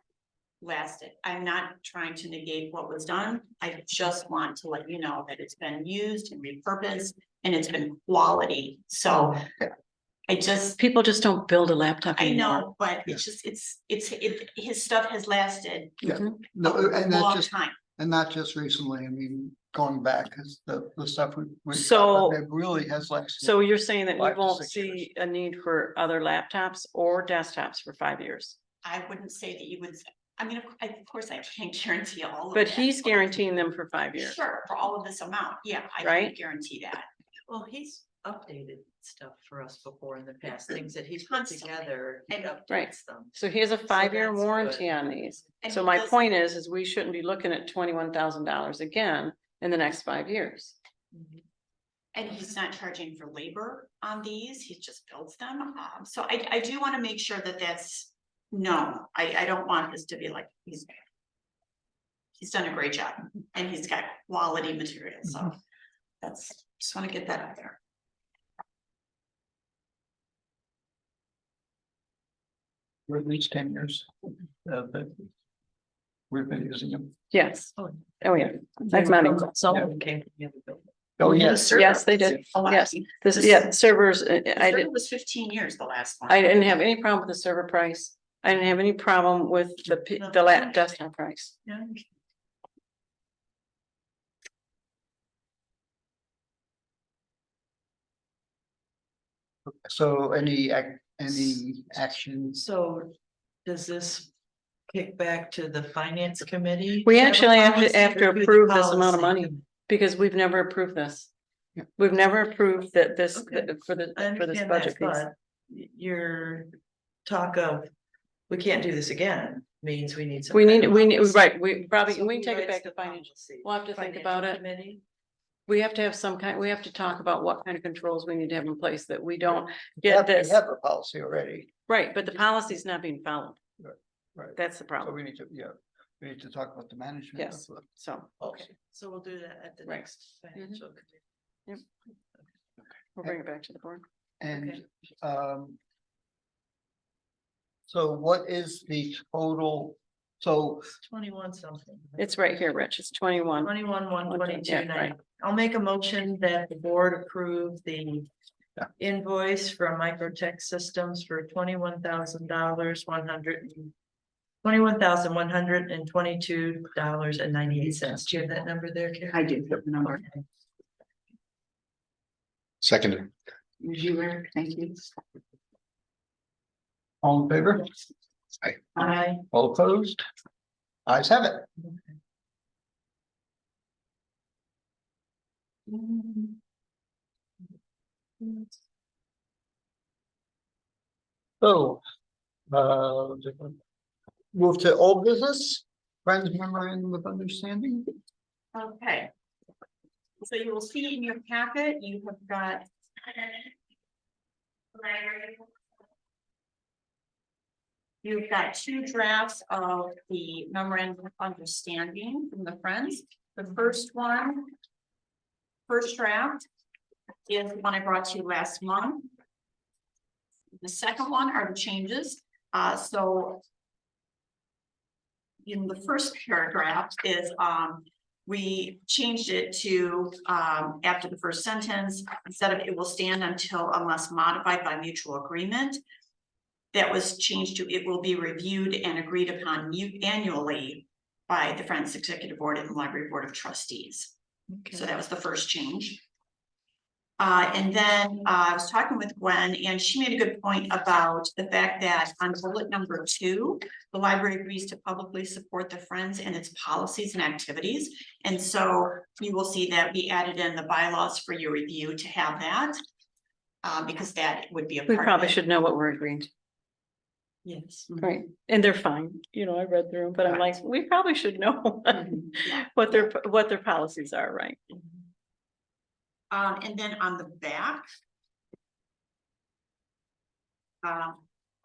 lasted. I'm not trying to negate what was done. I just want to let you know that it's been used and repurposed and it's been quality. So People just don't build a laptop I anymore. know, but it's just, his stuff has lasted Yeah. Mhm. No, a and that's long just, time. and not just recently, I mean, going back, because the stuff we. So- It really has lasted. So you're saying that you 5 to won't 6 see a need for other laptops or desktops for 5 years? I wouldn't say that you would, I mean, of course, I can't guarantee all of But that, he's guaranteeing them for 5 years. Sure, for all of this amount, yeah, I Right? can guarantee that. Well, he's updated stuff for us before in the past, things that he's put Constantly. together, he And- Right. updates them. So he has a 5-year that's warranty good. on these. And So he my does- point is we shouldn't be looking at $21,000 again in the next 5 years. Mhm. And he's not charging for labor on these, he just builds them, so I do wanna make sure that that's, no, I don't want this to be like, he's done a great job, and he's got quality material, so that's, just wanna get that out there. For at least 10 years. But we've been using them. Yes. Oh. Oh, yeah. That's money. Some of them came from the other building. Oh, The yes. server Yes, they was did. a lot. Yes. This, The yeah, servers, The I server did, was 15 years, the last one. I didn't have any problem with the server price. I didn't have any problem with the desktop price. Yeah. So any actions? So does this kick back to the finance committee? We to have a actually have policy, to or do the approve this amount of policy money. committee? Because we've never approved this. Yeah. We've never approved that this, Okay. for I this understand budget that, piece. but your talk of, we can't do this again, means we need some. We kind need, of we need, policy. right, we probably, So we who can take it writes back to the finance. policy? We'll have to think Financial about it. committee? We have to have some kind, we have to talk about what kind of controls we need to have in place that we don't We get have this. a policy already, Right, but the policy is not being followed. right? That's the So problem. we need to talk about the management. Yes. of the So, policy. So we'll do that at the Right. next financial committee. We'll bring it back to the board. And, so what is the total? So, 21 something. It's right here, Rich. It's 21. 21, 122, Yeah, right. I'll make a motion that the board approve the invoice from Microtech Systems for $21,000, $21,122.98. Do you have that number there, Karen? I do have the number. Okay. Seconded. You were, thank you. all in favor? Aye. All opposed? Ayes have it. So, move to old business, friends memorandum of understanding. Okay. So you will see in your packet, you have got. You've got two drafts of the memorandum of understanding from the Friends. The first one. First draft is the one I brought to you last month. The second one are the changes, so. In the first paragraph is, we changed it to, after the first sentence, instead of it will stand until unless modified by mutual agreement. That was changed to it will be reviewed and agreed upon annually by the Friends Executive Board and the Library Board of Trustees. So that was the first change. And then I was talking with Gwen and she made a good point about the fact that on bullet number 2, the library agrees to publicly support the Friends and its policies and activities. And so you will see that we added in the bylaws for your review to have that. Because that would be a We part of probably it. should know what we're agreeing to, Yes. right? And they're fine, I read through them, but I'm like, we probably should know Yeah. what their policies are, right? And then on the back.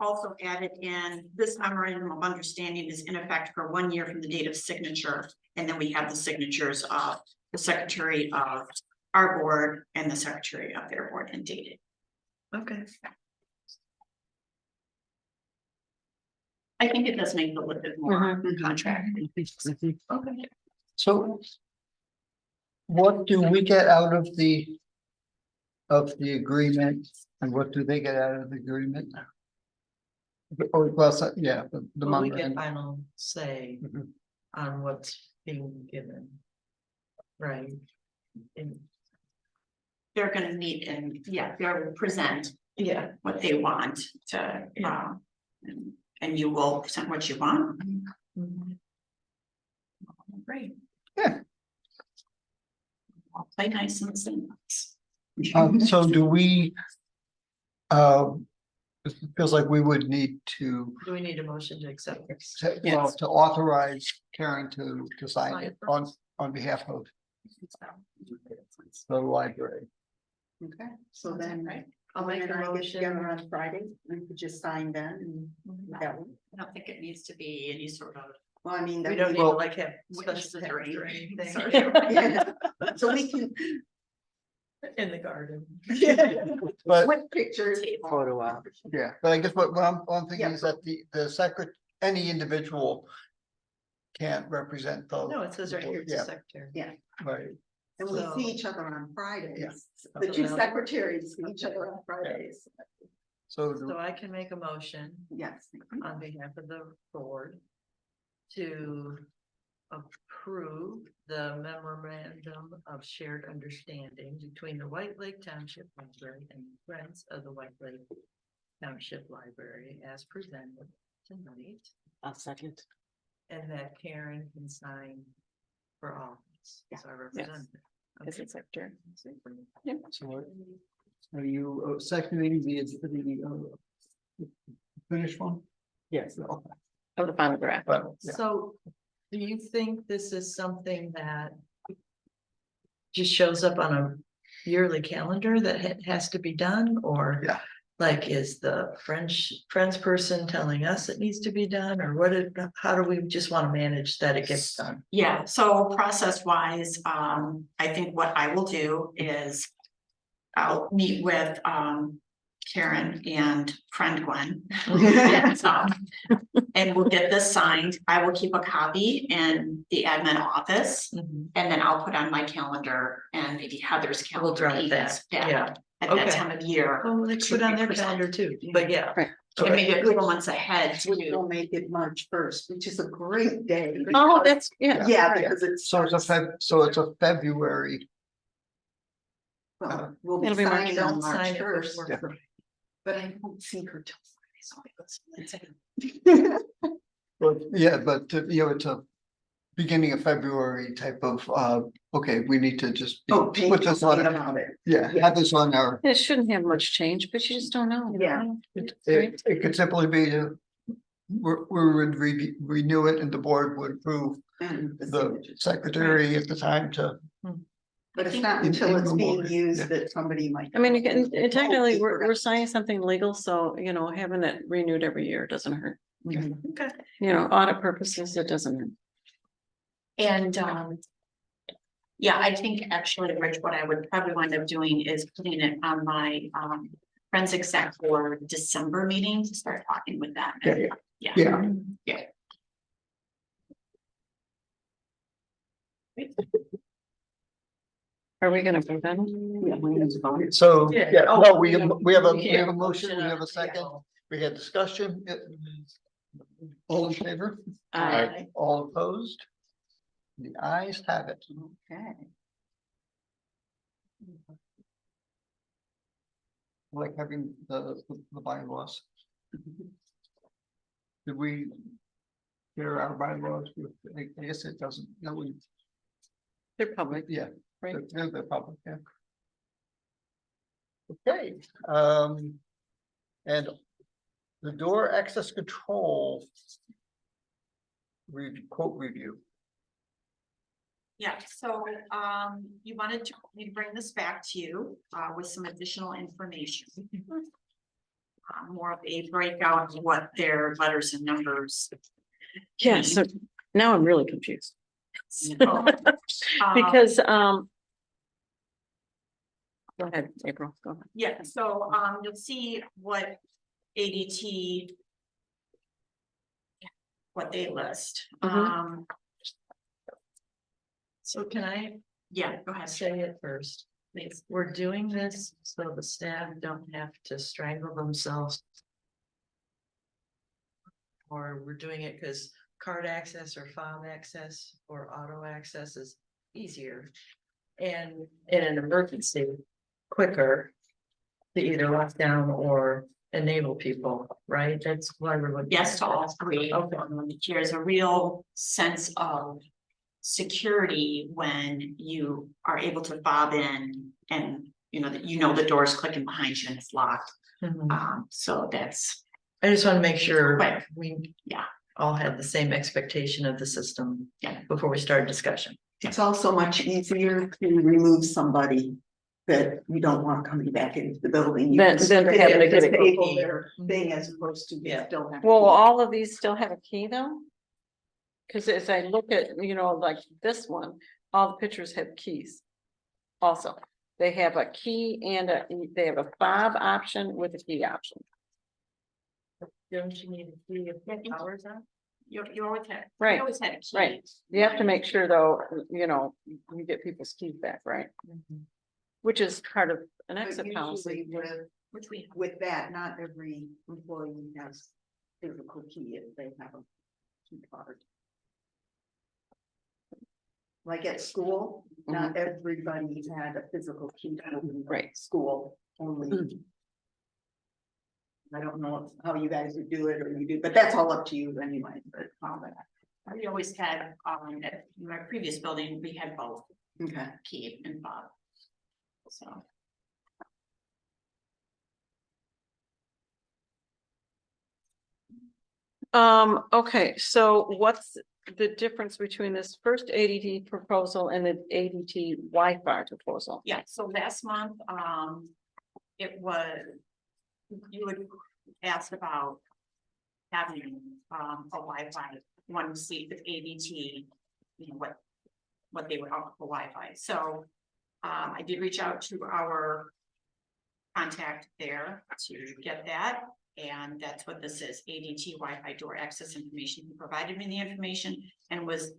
Also added in, this memorandum of understanding is in effect for 1 year from the date of signature. And then we have the signatures of the secretary of our board and the secretary of their board and dated. Okay. I think it does make it a little bit more contract. Okay. So. What do we get out of the agreement and what do they get out of the agreement? Or, well, yeah, the Well, we get memorandum. final say Mhm. on what's being given. Right. And They're gonna meet and, yeah, they'll present yeah. what they want to, and you will present what you want. Mhm. Great. Yeah. I'll play nice and sing. So do we? It feels like we would need to, Do we need a motion to accept this? well, to authorize Karen to sign it on behalf of the library. Okay, so then, Right. I'll make a get motion. together on Friday, and could just sign then, and that one. I don't think it needs to be any sort of. Well, I mean. We that don't need to Well- like have Witnesses special or or anything. anything Sorry. Yeah. So we can, in the garden. But, with pictures. Photo op. yeah, but I guess what I'm thinking is that the secret, any individual. Can't represent the. No, it says right here, it's the Yeah, secretary. right, And we So- see each other on Fridays. Yeah. The two secretaries see each other on Fridays. so, So I can make a motion Yes. on behalf of the board to approve the memorandum of shared understanding between the White Lake Township Library and Friends of the White Lake Township Library as presented tonight, I'll second. and that Karen can sign for all as our representative. Is it secretary? so are you seconding the finished one? Yes. Okay. Of the final draft. But, yeah. So, do you think this is something that just shows up on a yearly calendar that has to be done, or? Yeah. Like, is the Friends person telling us it needs to be done, or how do we just want to manage that it gets done? Yeah, so process wise, I think what I will do is I'll meet with, Karen and friend Gwen. And we'll get this signed. I will keep a copy in the admin office. Mhm. And then I'll put on my calendar and maybe Heather's calendar. drive even, that, yeah. At Okay. that time of year. Well, they put on their calendar too, but yeah. Right. And maybe a couple months ahead Which too. will make it March 1st, which is a great day. Oh, that's, yeah. Yeah, because it's. So it's a February. Well, we'll be It'll be March. signing on Don't sign March it first, before Yeah. Friday. but I won't see her till Friday, so it's. But it's a beginning of February type of, okay, we need to just. Oh, put this on, about it. yeah, have this on our, It shouldn't have much change, but you just don't know. Yeah. it could simply be to. We would renew it and the board would approve And the the signatures. secretary at the time to. But it's not In- until it's in being memoriam, used yeah. that somebody might. I mean, you can, Oh, technically, we we're forgot. signing something legal, so, having it renewed every year doesn't hurt. Mhm. Okay. Audit purposes, it doesn't hurt. And, yeah, I think actually, Rich, what I would probably wind up doing is putting it on my, forensic sec for December meeting to start talking with them. Yeah. Are we gonna vote on Yeah, we need to vote. So, Yeah. yeah, Oh, no, we yeah. have a Yeah. motion, we have a second, Yeah. we had discussion. Yep. All in favor, it? all opposed? The ayes have it. Okay. Like having the bylaws. Did we? Hear our bylaws, I guess it doesn't, no, we, They're public, yeah, right? they're public, yeah. Okay, and the door access control. Quote review. Yeah, so, you wanted me to bring this back to you, with some additional information. More of a breakout of what their letters and numbers. Yeah, so now I'm really confused. So, Because, go ahead, April, go ahead. yeah, so, you'll see what ADT. What they list, Mhm. So can I yeah, go ahead. say it first? Please. We're doing this so the staff don't have to strangle themselves. Or we're doing it because card access or fob access or auto access is easier. And in an emergency, quicker to either lock down or enable people, right? That's why we're looking. Yes, to all three. Okay. There's a real sense of security when you are able to fob in and that the door's clicking behind you and it's locked. Mhm. So that's, I just want to make sure Right. we Yeah. all had the same expectation of the system. Yeah. Before we start discussion. It's also much easier to remove somebody that you don't want coming back into the building. You Then- can then straight having to in, get just a pay key. their Thing as opposed to. Yeah. Still have. Well, to- all of these still have a key though? Cause as I look at, like this one, all the pictures have keys. Also, they have a key and they have a fob option with a key option. Don't you need a key of hours on? you always had. Right, We always had a key. right. You have to make sure though, you get people's keys back, right? Which is part of an But exit policy. usually with, Which we, with that, not every employee has physical key if they have a key card. Like at school, not everybody had a physical key to open the Right. school, only. I don't know how you guys would do it or you do, but that's all up to you anyway, but. we always had, at my previous building, we had both Okay. key and fob. So. Okay, so what's the difference between this first ADT proposal and the ADT Wi-Fi proposal? Yeah, so last month, it was, you had asked about having, a Wi-Fi, one seat with ADT, what they would offer for Wi-Fi, so, I did reach out to our contact there to get that. And that's what this is, ADT Wi-Fi door access information. He provided me the information and was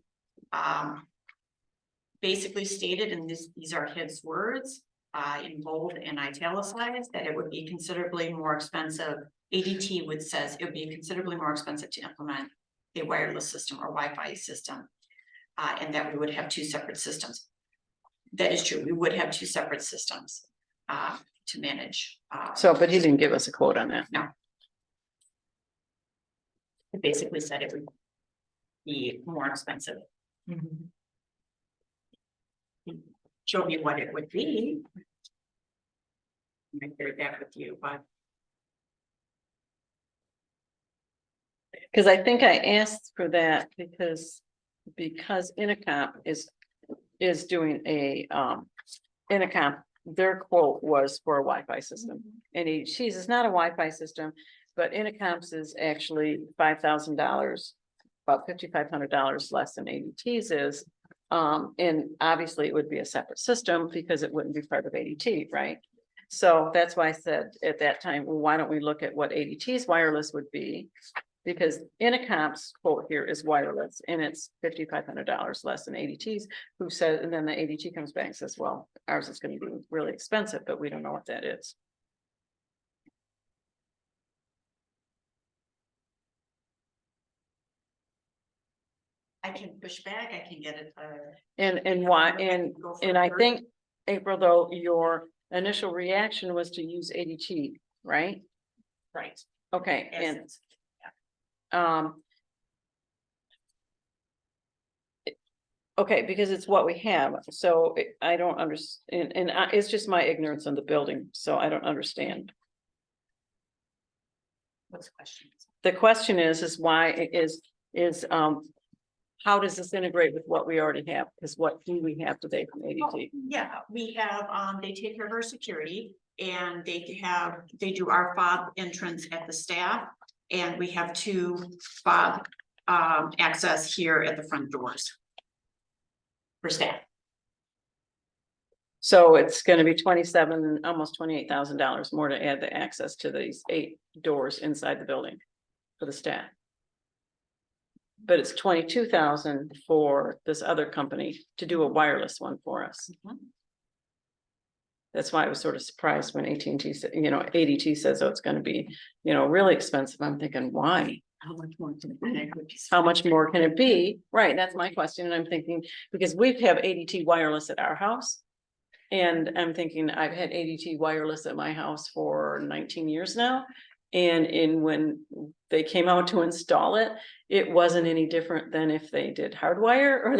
basically stated, and these are his words, in bold and italicized, that it would be considerably more expensive. ADT would says it would be considerably more expensive to implement a wireless system or Wi-Fi system. And that we would have two separate systems. That is true, we would have two separate systems to manage. So, but he didn't give us a quote on that. It basically said it would be more expensive. Show me what it would be. I shared that with you, but Cause I think I asked for that because Intercom is doing a, Intercom, their quote was for a Wi-Fi system. And it's not a Wi-Fi system, but Intercom's is actually $5,000, about $5,500 less than ADT's is. And obviously it would be a separate system because it wouldn't be part of ADT, right? So that's why I said at that time, well, why don't we look at what ADT's wireless would be? Because Intercom's quote here is wireless and it's $5,500 less than ADT's, who said, and then the ADT comes back and says, well, ours is gonna be really expensive, but we don't know what that is. I can push back, I can get it. And why, Go for and I third. think, April, though, your initial reaction was to use ADT, right? Right. Okay, As and, it's- um. Okay, because it's what we have, so I don't understand, and it's just my ignorance on the building, so I don't understand. What's the question? The question is why how does this integrate with what we already have? Because what do we have today from Oh, ADT? yeah, we have, they take care of our security and they do our fob entrance at the staff. And we have two fob, access here at the front doors. For staff. So it's gonna be almost $28,000 more to add the access to these 8 doors inside the building for the staff. But it's 22,000 for this other company to do a wireless one for us. Mhm. That's why I was sort of surprised when AT&T said, ADT says, oh, it's gonna be, really expensive. I'm thinking, why? How much more can it be? How much more can it be? Right, that's my question, and I'm thinking, because we have ADT wireless at our house. And I'm thinking, I've had ADT wireless at my house for 19 years now. And when they came out to install it, it wasn't any different than if they did hardwire or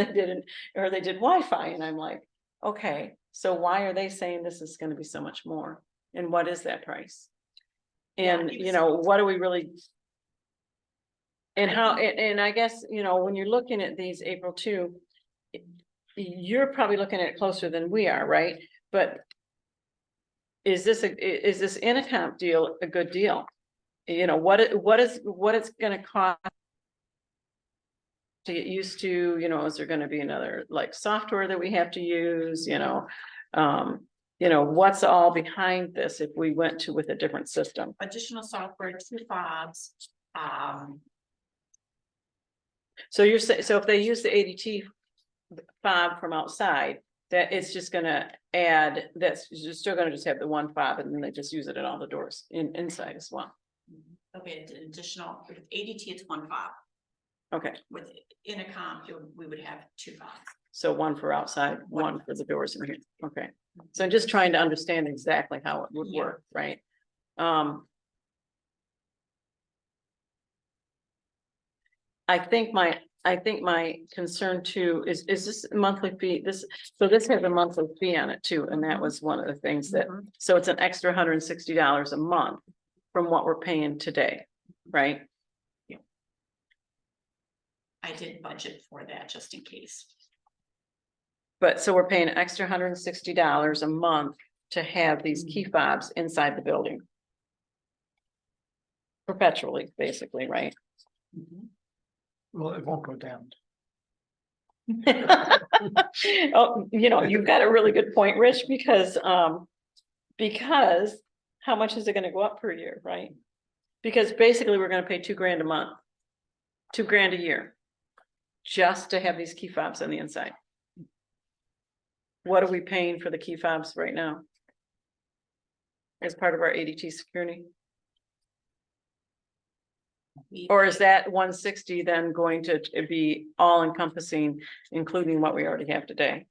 they did Wi-Fi, and I'm like, okay, so why are they saying this is gonna be so much more? And what is that price? And, what do we really? And how, and I guess, when you're looking at these April 2, you're probably looking at it closer than we are, right? But is this Intercom deal a good deal? What it's gonna cost to get used to, is there gonna be another like software that we have to use, what's all behind this if we went to with a different system? Additional software, 2 fobs, So you're saying, so if they use the ADT fob from outside, that it's just gonna add, you're still gonna just have the one fob and then they just use it at all the doors inside as well. okay, additional, with ADT, it's 1 fob. Okay, With Intercom, we would have 2 fobs. so one for outside, one for the doors in here. Okay, so I'm just trying to understand exactly how it would Yeah. work, right? I think my concern too is this monthly fee, so this has a monthly fee on it too, and that was one of the things that, Mhm. so it's an extra $160 a month from what we're paying today, right? I did budget for that just in case. But so we're paying an extra $160 a month to have these key fobs inside the building. Perpetually, basically, right? Well, it won't go down. Oh, you've got a really good point, Rich, because how much is it gonna go up per year, right? Because basically, we're gonna pay $2,000 a month. $2,000 a year. Just to have these key fobs on the inside. What are we paying for the key fobs right now? As part of our ADT security? We- Or is that 160 then going to be all encompassing, including what we already have today?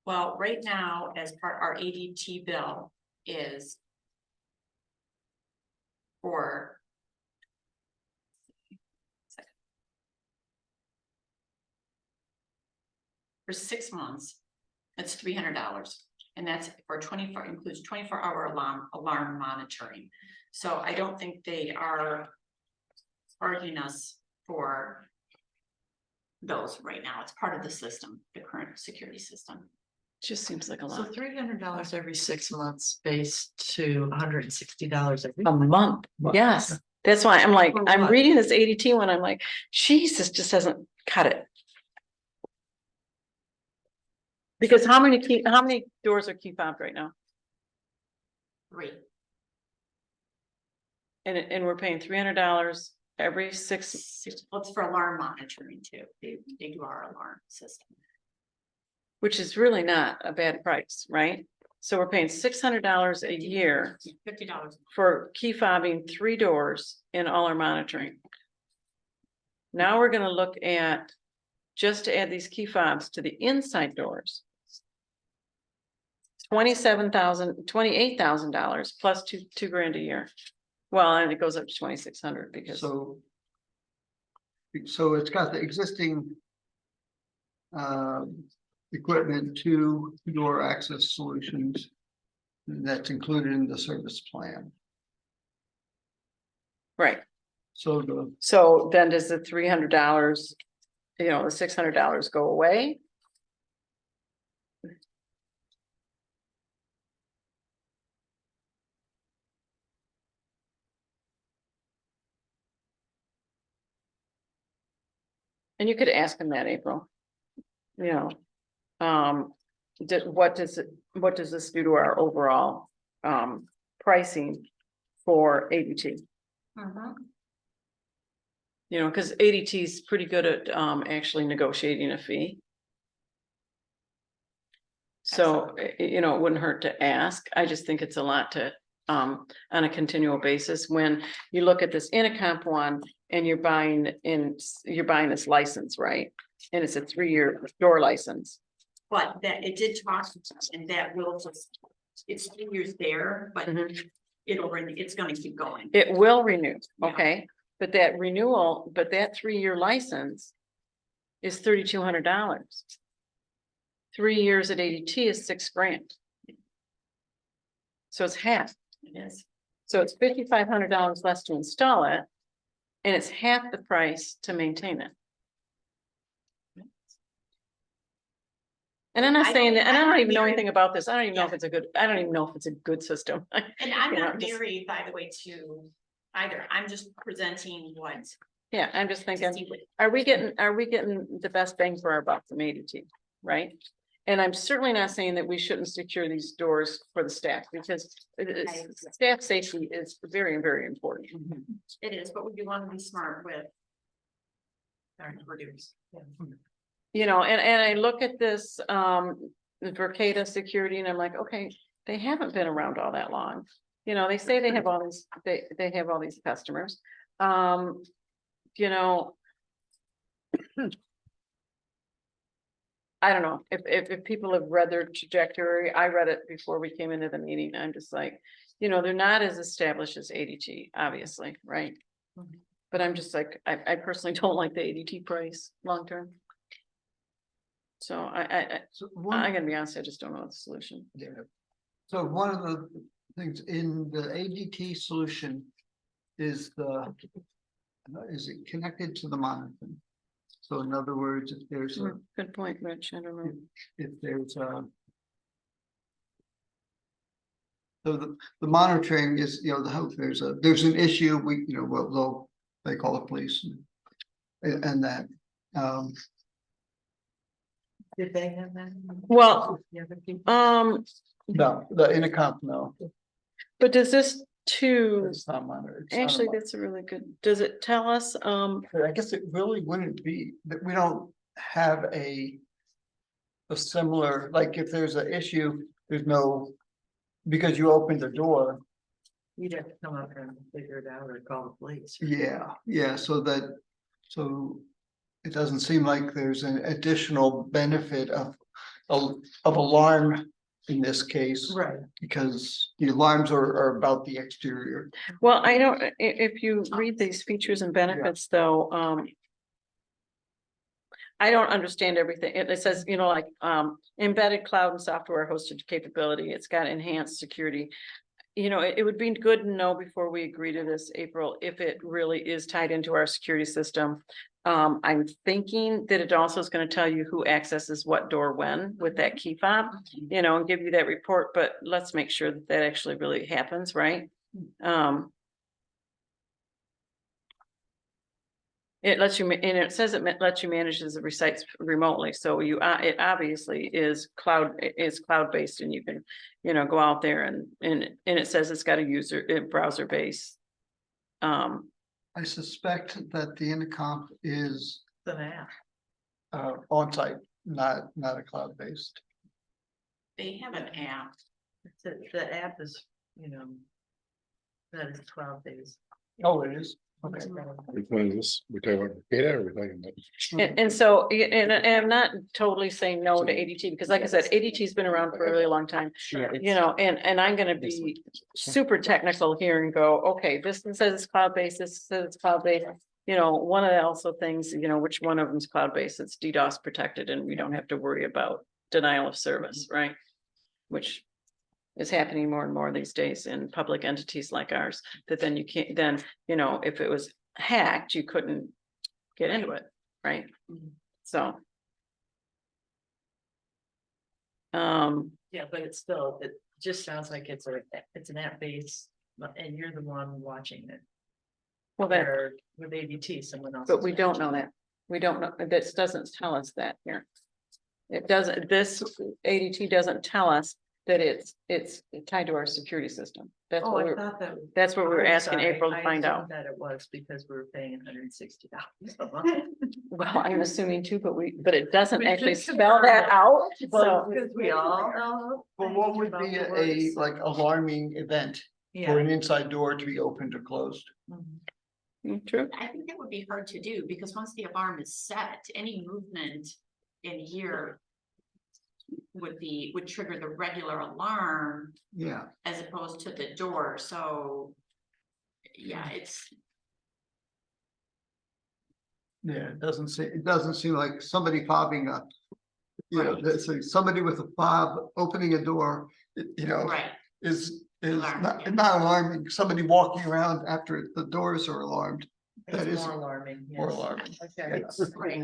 Well, right now, as part, our ADT bill is. For. For 6 months, it's $300, and that's for 24, includes 24-hour alarm monitoring. So I don't think they are charging us for those right now. It's part of the system, the current security system. Just seems like a So lot. $300 every 6 months based to $160 every. A month, Month. yes. That's why I'm like, For I'm what? reading this ADT one, I'm like, Jesus just doesn't cut it. Because how many doors are key fobbed right now? 3. And we're paying $300 every 6, Well, it's for alarm monitoring too. They do our alarm system. which is really not a bad price, right? So we're paying $600 a year $50. for key fobbing 3 doors in all our monitoring. Now we're gonna look at, just to add these key fobs to the inside doors. $28,000 plus $2,000 a year. Well, and it goes up to 2,600 because, So. So it's got the existing. Equipment to door access solutions. That's included in the service plan. right, So the, so then does the $300, the $600 go away? And you could ask him that, April. You know, what does this do to our overall, pricing for ADT? You know, because ADT is pretty good at, actually negotiating a fee. So, it wouldn't hurt to ask. I just think it's a lot to, on a continual basis. When you look at this Intercomp one and you're buying this license, right? And it's a 3-year door license. But that it did talk, and that will just, it's 3 years there, but Mhm. it's gonna keep going. It will renew, Yeah. okay? But that 3-year license is $3,200. 3 years at ADT is $6,000. So it's half. It is. So it's $5,500 less to install it. And it's half the price to maintain it. And I'm not I saying don't- that, and I I'm don't not even know married- anything about this. I don't even know if Yeah. it's a good, I don't even know if it's a good system. And I'm You know, not just- married, by the way, to either. I'm just presenting what. Yeah, I'm just to thinking, see what- are we getting the best bang for our buck from ADT, right? And I'm certainly not saying that we shouldn't secure these doors for the staff, because staff safety is very, very important. It is, but we do want to be smart with. Our producers. You know, and I look at this, Verkada security, and I'm like, okay, they haven't been around all that long. You know, they say they have all these, they have all these customers. You know. I don't know, if people have read their trajectory, I read it before we came into the meeting, I'm just like, they're not as established as ADT, obviously, right? But I'm just like, I personally don't like the ADT price long term. So so I one, gotta be honest, I just don't know the solution. yeah. So one of the things in the ADT solution is is it connected to the monitoring? So in other words, if there's a, Good point, Rich, I don't know. if there's a. So the monitoring is, there's an issue, they call the police. And that, Did they have that? Well, The other people? no, the intercom, no. But does this too, It's not monitored. It's not a actually, mon- that's a really good, does it tell us, But I guess it really wouldn't be, that we don't have a similar, like if there's an issue, there's no, because you opened the door. You'd have to come up and figure it out or call the police. Yeah, so it doesn't seem like there's an additional benefit of alarm in this case. Right. Because the alarms are about the exterior. well, I don't, if you read these features and benefits though, I don't understand everything. It says, you know, like, embedded cloud and software hosted capability. It's got enhanced security. You know, it would be good to know before we agree to this, April, if it really is tied into our security system. I'm thinking that it also is gonna tell you who accesses what door when with that key fob, you know, and give you that report, but let's make sure that that actually really happens, right? It lets you, and it says it lets you manage the sites remotely, so you, it obviously is cloud-based and you can, you know, go out there and it says it's got a browser base. I suspect that the intercom is The app. on-site, not a cloud-based. They have an app. The app is, you know. That is 12 days. Oh, it is, okay. Which one is this? We're talking about data or we're talking about? And so, and I'm not totally saying no to ADT, because like I said, ADT's been around for a really long time. You know, and I'm gonna be super technical here and go, okay, this one says it's cloud-based, this says it's cloud-based. You know, one of the also things, you know, which one of them's cloud-based, it's DDoS protected and we don't have to worry about denial of service, right? Which is happening more and more these days in public entities like ours, that then you can't, then, you know, if it was hacked, you couldn't get into it, right? So. Yeah, but it's still, it just sounds like it's an app base, and you're the one watching it. Well, that, Or with ADT, someone else. but is we don't watching know it. that. We don't know, this doesn't tell us that here. It doesn't, this ADT doesn't tell us that it's tied to our security system. That's Oh, what I we're, thought that. that's what we were Oh, asking sorry. April to I find out. assumed that it was because we were paying $160. Well, I'm assuming too, but it doesn't We actually just spell confirmed that it. out, Well, so. because we all know. Well, what would about be the a words. like alarming event for Yeah. an inside door to be opened or closed? True. I think that would be hard to do because once the alarm is set, any movement in here would trigger the regular alarm Yeah, as opposed to the door. So yeah, yeah, it doesn't seem like somebody fobbing up. You know, Right. that's like somebody with a fob opening a door, you know, right. is Alarming, yeah. not alarming. Somebody walking around after the doors are alarmed. That It's is more alarming. more yes. alarming. Okay. Yes. Right.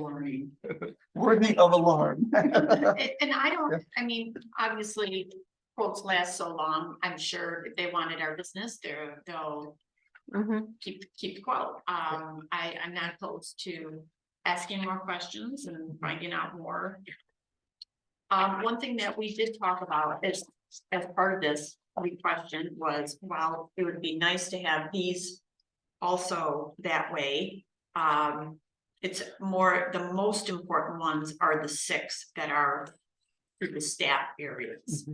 Worthy of alarm. And I don't, I mean, obviously, quotes last so long. I'm sure if they wanted our business, they'll keep the quote. I'm not opposed to asking more questions and finding out more. One thing that we did talk about is, as part of this, we questioned was, well, it would be nice to have these also that way. It's more, the most important ones are the 6 that are through the staff areas.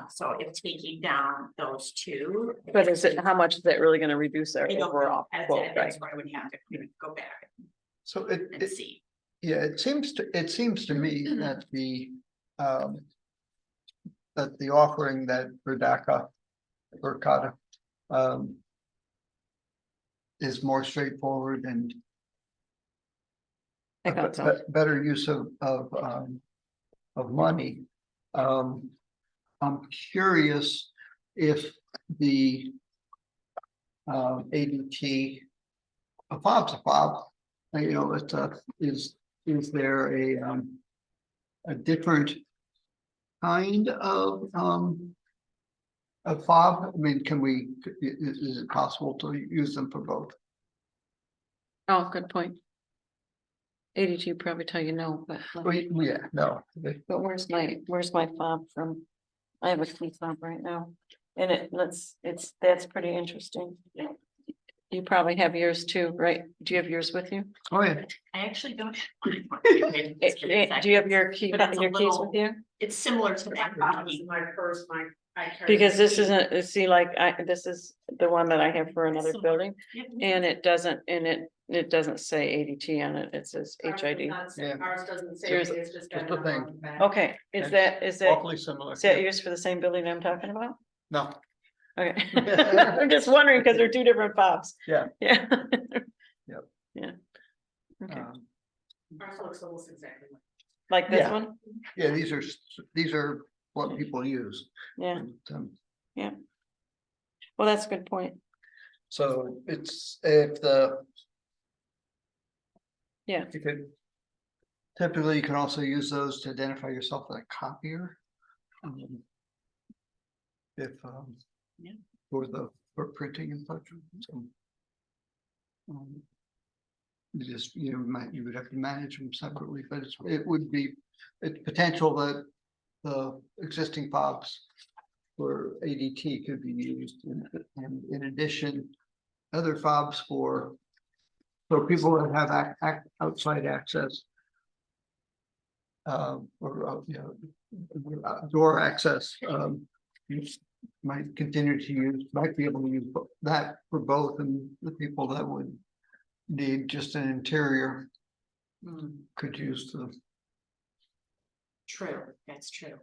So if taking down those 2. But is it, how much is that really gonna reduce our I don't know. overall quote, right? That's why I would have to go back So and see. yeah, it seems to me that the offering that Verkada is more straightforward and I thought so. better use of money. I'm curious if the ADT, a fob's a fob, you know, is there a different kind of fob? I mean, is it possible to use them for both? Oh, good point. ADT probably tell you no, but Yeah, no. where's my fob from? I have a key fob right now. And that's pretty interesting. You probably have yours too, right? Do you have yours with you? Oh, yeah. I actually don't. Do you have your key, But it's a your keys little- with you? It's similar to that. My purse, I carry Because this key. isn't, see, like, this is the one that I have for another Similar. building, and it doesn't, it doesn't say ADT on it, it says HID. Yeah. Ours doesn't say, Yours- it's just. Just got a a thing. number on the back. Okay, is It's that, Awfully similar. is that yours for the same building I'm talking about? No, Okay, I'm just wondering, because they're two different fobs. Yeah. Yeah. Yep. Yeah. Okay, Ours looks almost exactly like. like this yeah. one? yeah, these are what people use. Yeah, And, well, that's a good point. So it's if the. Yeah. You could. Typically, you can also use those to identify yourself with a copier. If Yeah. for printing and such. So, you would have to manage them separately, but it would be, it's potential that the existing fobs for ADT could be used, and in addition, other fobs for people that have outside access. Or door access, you might continue to use, might be able to use that for both, and the people that would need just an interior could use the. True, that's true.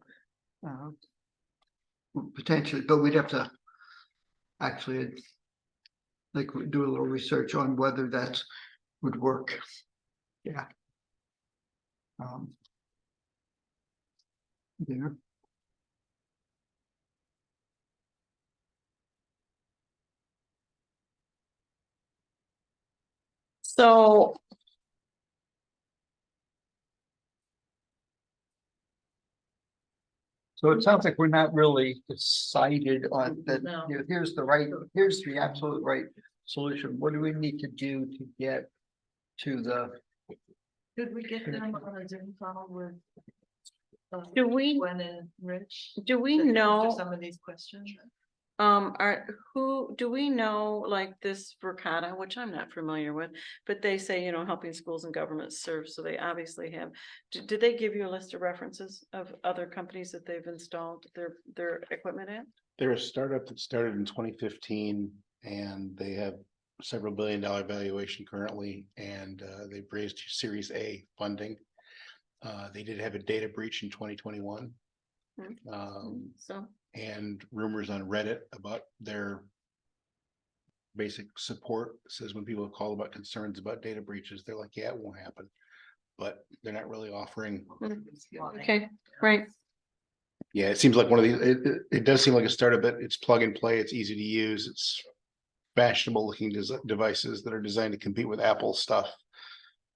Potentially, but we'd have to actually like do a little research on whether that would work. Yeah. Yeah. So. So it sounds like we're not really decided on that, No. here's the absolute right solution. What do we need to do to get to the? Could we get them on a Zoom call with? Do we- Gwen and Rich? Do we to answer know, Some of these questions. do we know, like this Verkada, which I'm not familiar with, but they say, helping schools and governments serve, so they obviously have. Did they give you a list of references of other companies that they've installed their equipment at? They're a startup that started in 2015 and they have several $billion valuation currently, and they've raised Series A funding. They did have a data breach in 2021. So, And rumors on Reddit about their basic support says when people call about concerns about data breaches, they're like, yeah, it won't happen. But they're not really offering. okay, right, Yeah, it seems like one of these, it does seem like a startup, but it's plug and play, it's easy to use, it's fashionable looking devices that are designed to compete with Apple stuff.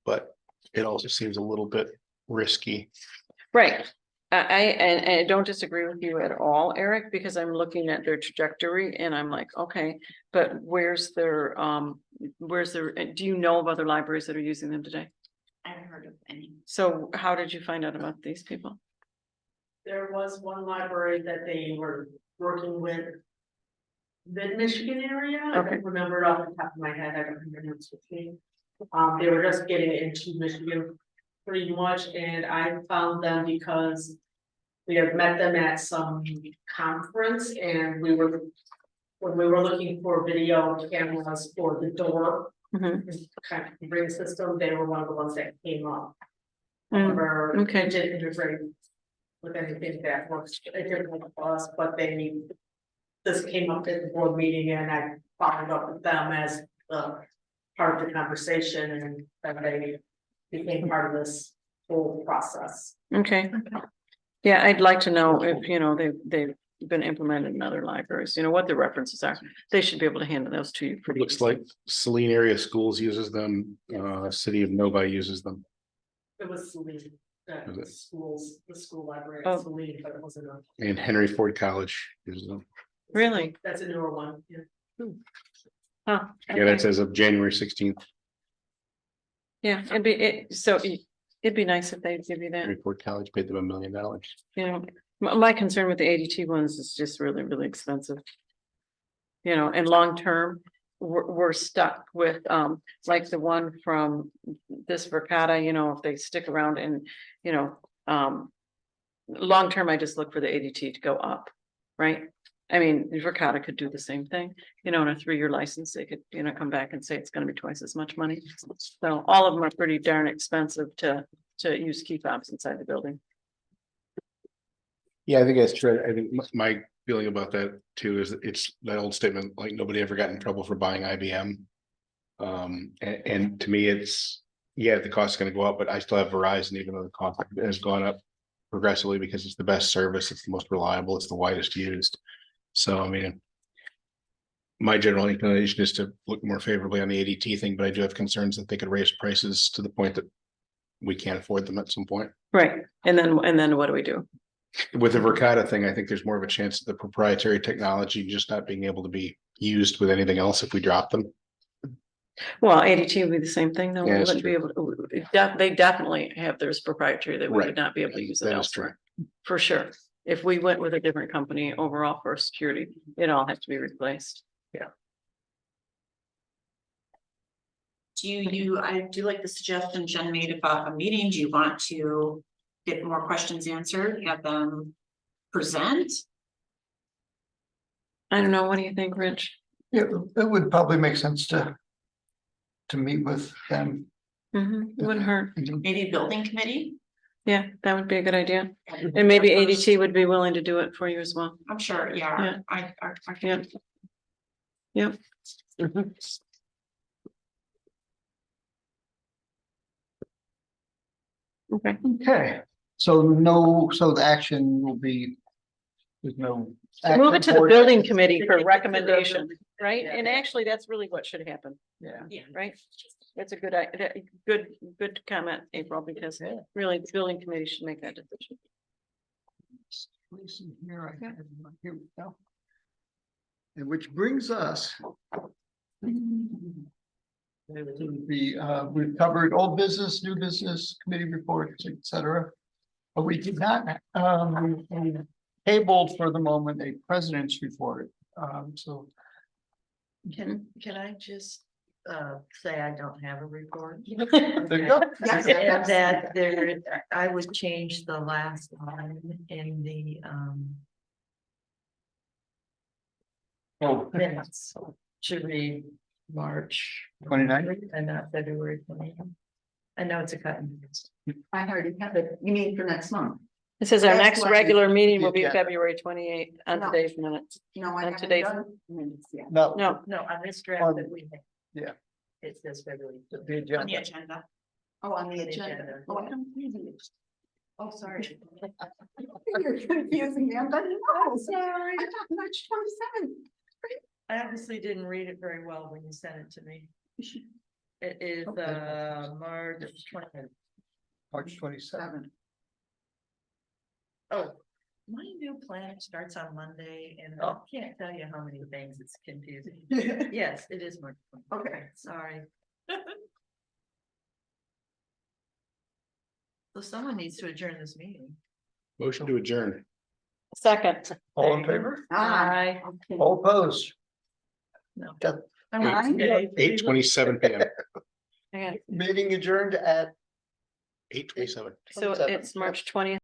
But it also seems a little bit risky. right. I don't disagree with you at all, Eric, because I'm looking at their trajectory and I'm like, okay, but where's their, do you know of other libraries that are using them today? I haven't heard of any. So how did you find out about these people? There was one library that they were working with. The Michigan area, I Okay. don't remember it off the top of my head, I don't remember what's with me. They were just getting into Michigan pretty much, and I found them because. We had met them at some conference and when we were looking for video cameras for the door. Mhm. Kind of ring system, they were one of the ones that came up. Mm, However, okay. it didn't integrate with anything that works, it didn't work for us, but this came up at the board meeting and I followed up with them as part of the conversation, and then they became part of this whole process. Okay. Yeah, I'd like to know if, they've been implemented in other libraries, what the references are. They should be able to handle those to you pretty. Looks like Saline area schools uses them, city of Novi uses them. It was Saline, Was it? the school library Oh. at Saline, but it wasn't a, And Henry Ford College uses them. Really? that's a newer one, yeah. Huh. Yeah, that's as of January 16th. Yeah, it'd be nice if they'd give you that, Henry Ford College paid them $1 million. My concern with the ADT ones is just really, really expensive. You know, and long term, we're stuck with, like the one from this Verkada, you know, if they stick around and, you know, long term, I just look for the ADT to go up, right? I mean, Verkada could do the same thing, you know, in a 3-year license, they could, you know, come back and say it's gonna be twice as much money. So all of them are pretty darn expensive to use key fobs inside the building. Yeah, I think that's true. I think my feeling about that too is it's that old statement, like nobody ever got in trouble for buying IBM. And to me, it's, yeah, the cost is gonna go up, but I still have Verizon, even though the cost has gone up progressively because it's the best service, it's the most reliable, it's the widest used. So, I mean, my general inclination is to look more favorably on the ADT thing, but I do have concerns that they could raise prices to the point that we can't afford them at some point. Right, and then what do we do? With the Verkada thing, I think there's more of a chance of the proprietary technology just not being able to be used with anything else if we drop them. Well, ADT would be the same thing, though, we Yeah, that's wouldn't be able to, they definitely have theirs proprietary, that we Right. would not be able to use it That is true. elsewhere. For sure, if we went with a different company overall for security, it all has to be replaced. I do like the suggestion Jen made about a meeting. Do you want to get more questions answered, have them present? I don't know, what do you think, Rich? Yeah, it would probably make sense to meet with them. Wouldn't hurt, Maybe building committee? yeah, that would be a good idea, and maybe ADT would be willing to do it for you as well. I'm sure, Yeah. yeah, I Yeah. Yep. Okay, Okay, so the action will be. There's no. move it action to the for building committee for Take it to the recommendation, building. right? Yeah. And actually, that's really what should happen, Yeah. Yeah. right? That's a good comment, April, because Yeah. really, the building committee should make that decision. Place in here, I have my- here we go. And which brings us. To we've covered old business, new business, committee reports, et cetera. But we did not, we tabled for the moment a president's report, so. Can I just say I don't have a report? There you go. Yes, And that there, I would change the last line in the Oh, minutes to read March 29th? and not February 29th. I know it's a cut and paste. I already have it, you mean for next month? It says our That's next what- regular meeting will be Yeah. February 28th on No. today's minutes. No, I And haven't today's- done minutes yet. No. No, No, on this draft that we have. Yeah. It says February. The On the agenda. agenda. Oh, on the The agenda. agenda. Oh, I don't see it. Oh, sorry. You're confusing me, I'm like, no, sorry, I thought March 27th. I obviously didn't read it very well when you sent it to me. It is Okay. March 20th. March 27th. Oh, my new plan starts on Monday and I Oh. can't tell you how many things, it's confusing. Yes, it is March 20th. Okay. Sorry. So someone needs to adjourn this meeting. Motion to adjourn. second. All in favor? Ah, okay. All opposed? No. Got I'm Aye. okay. 8:27 PM. Yeah, meeting adjourned at 8:27. so 27th, it's March 20th.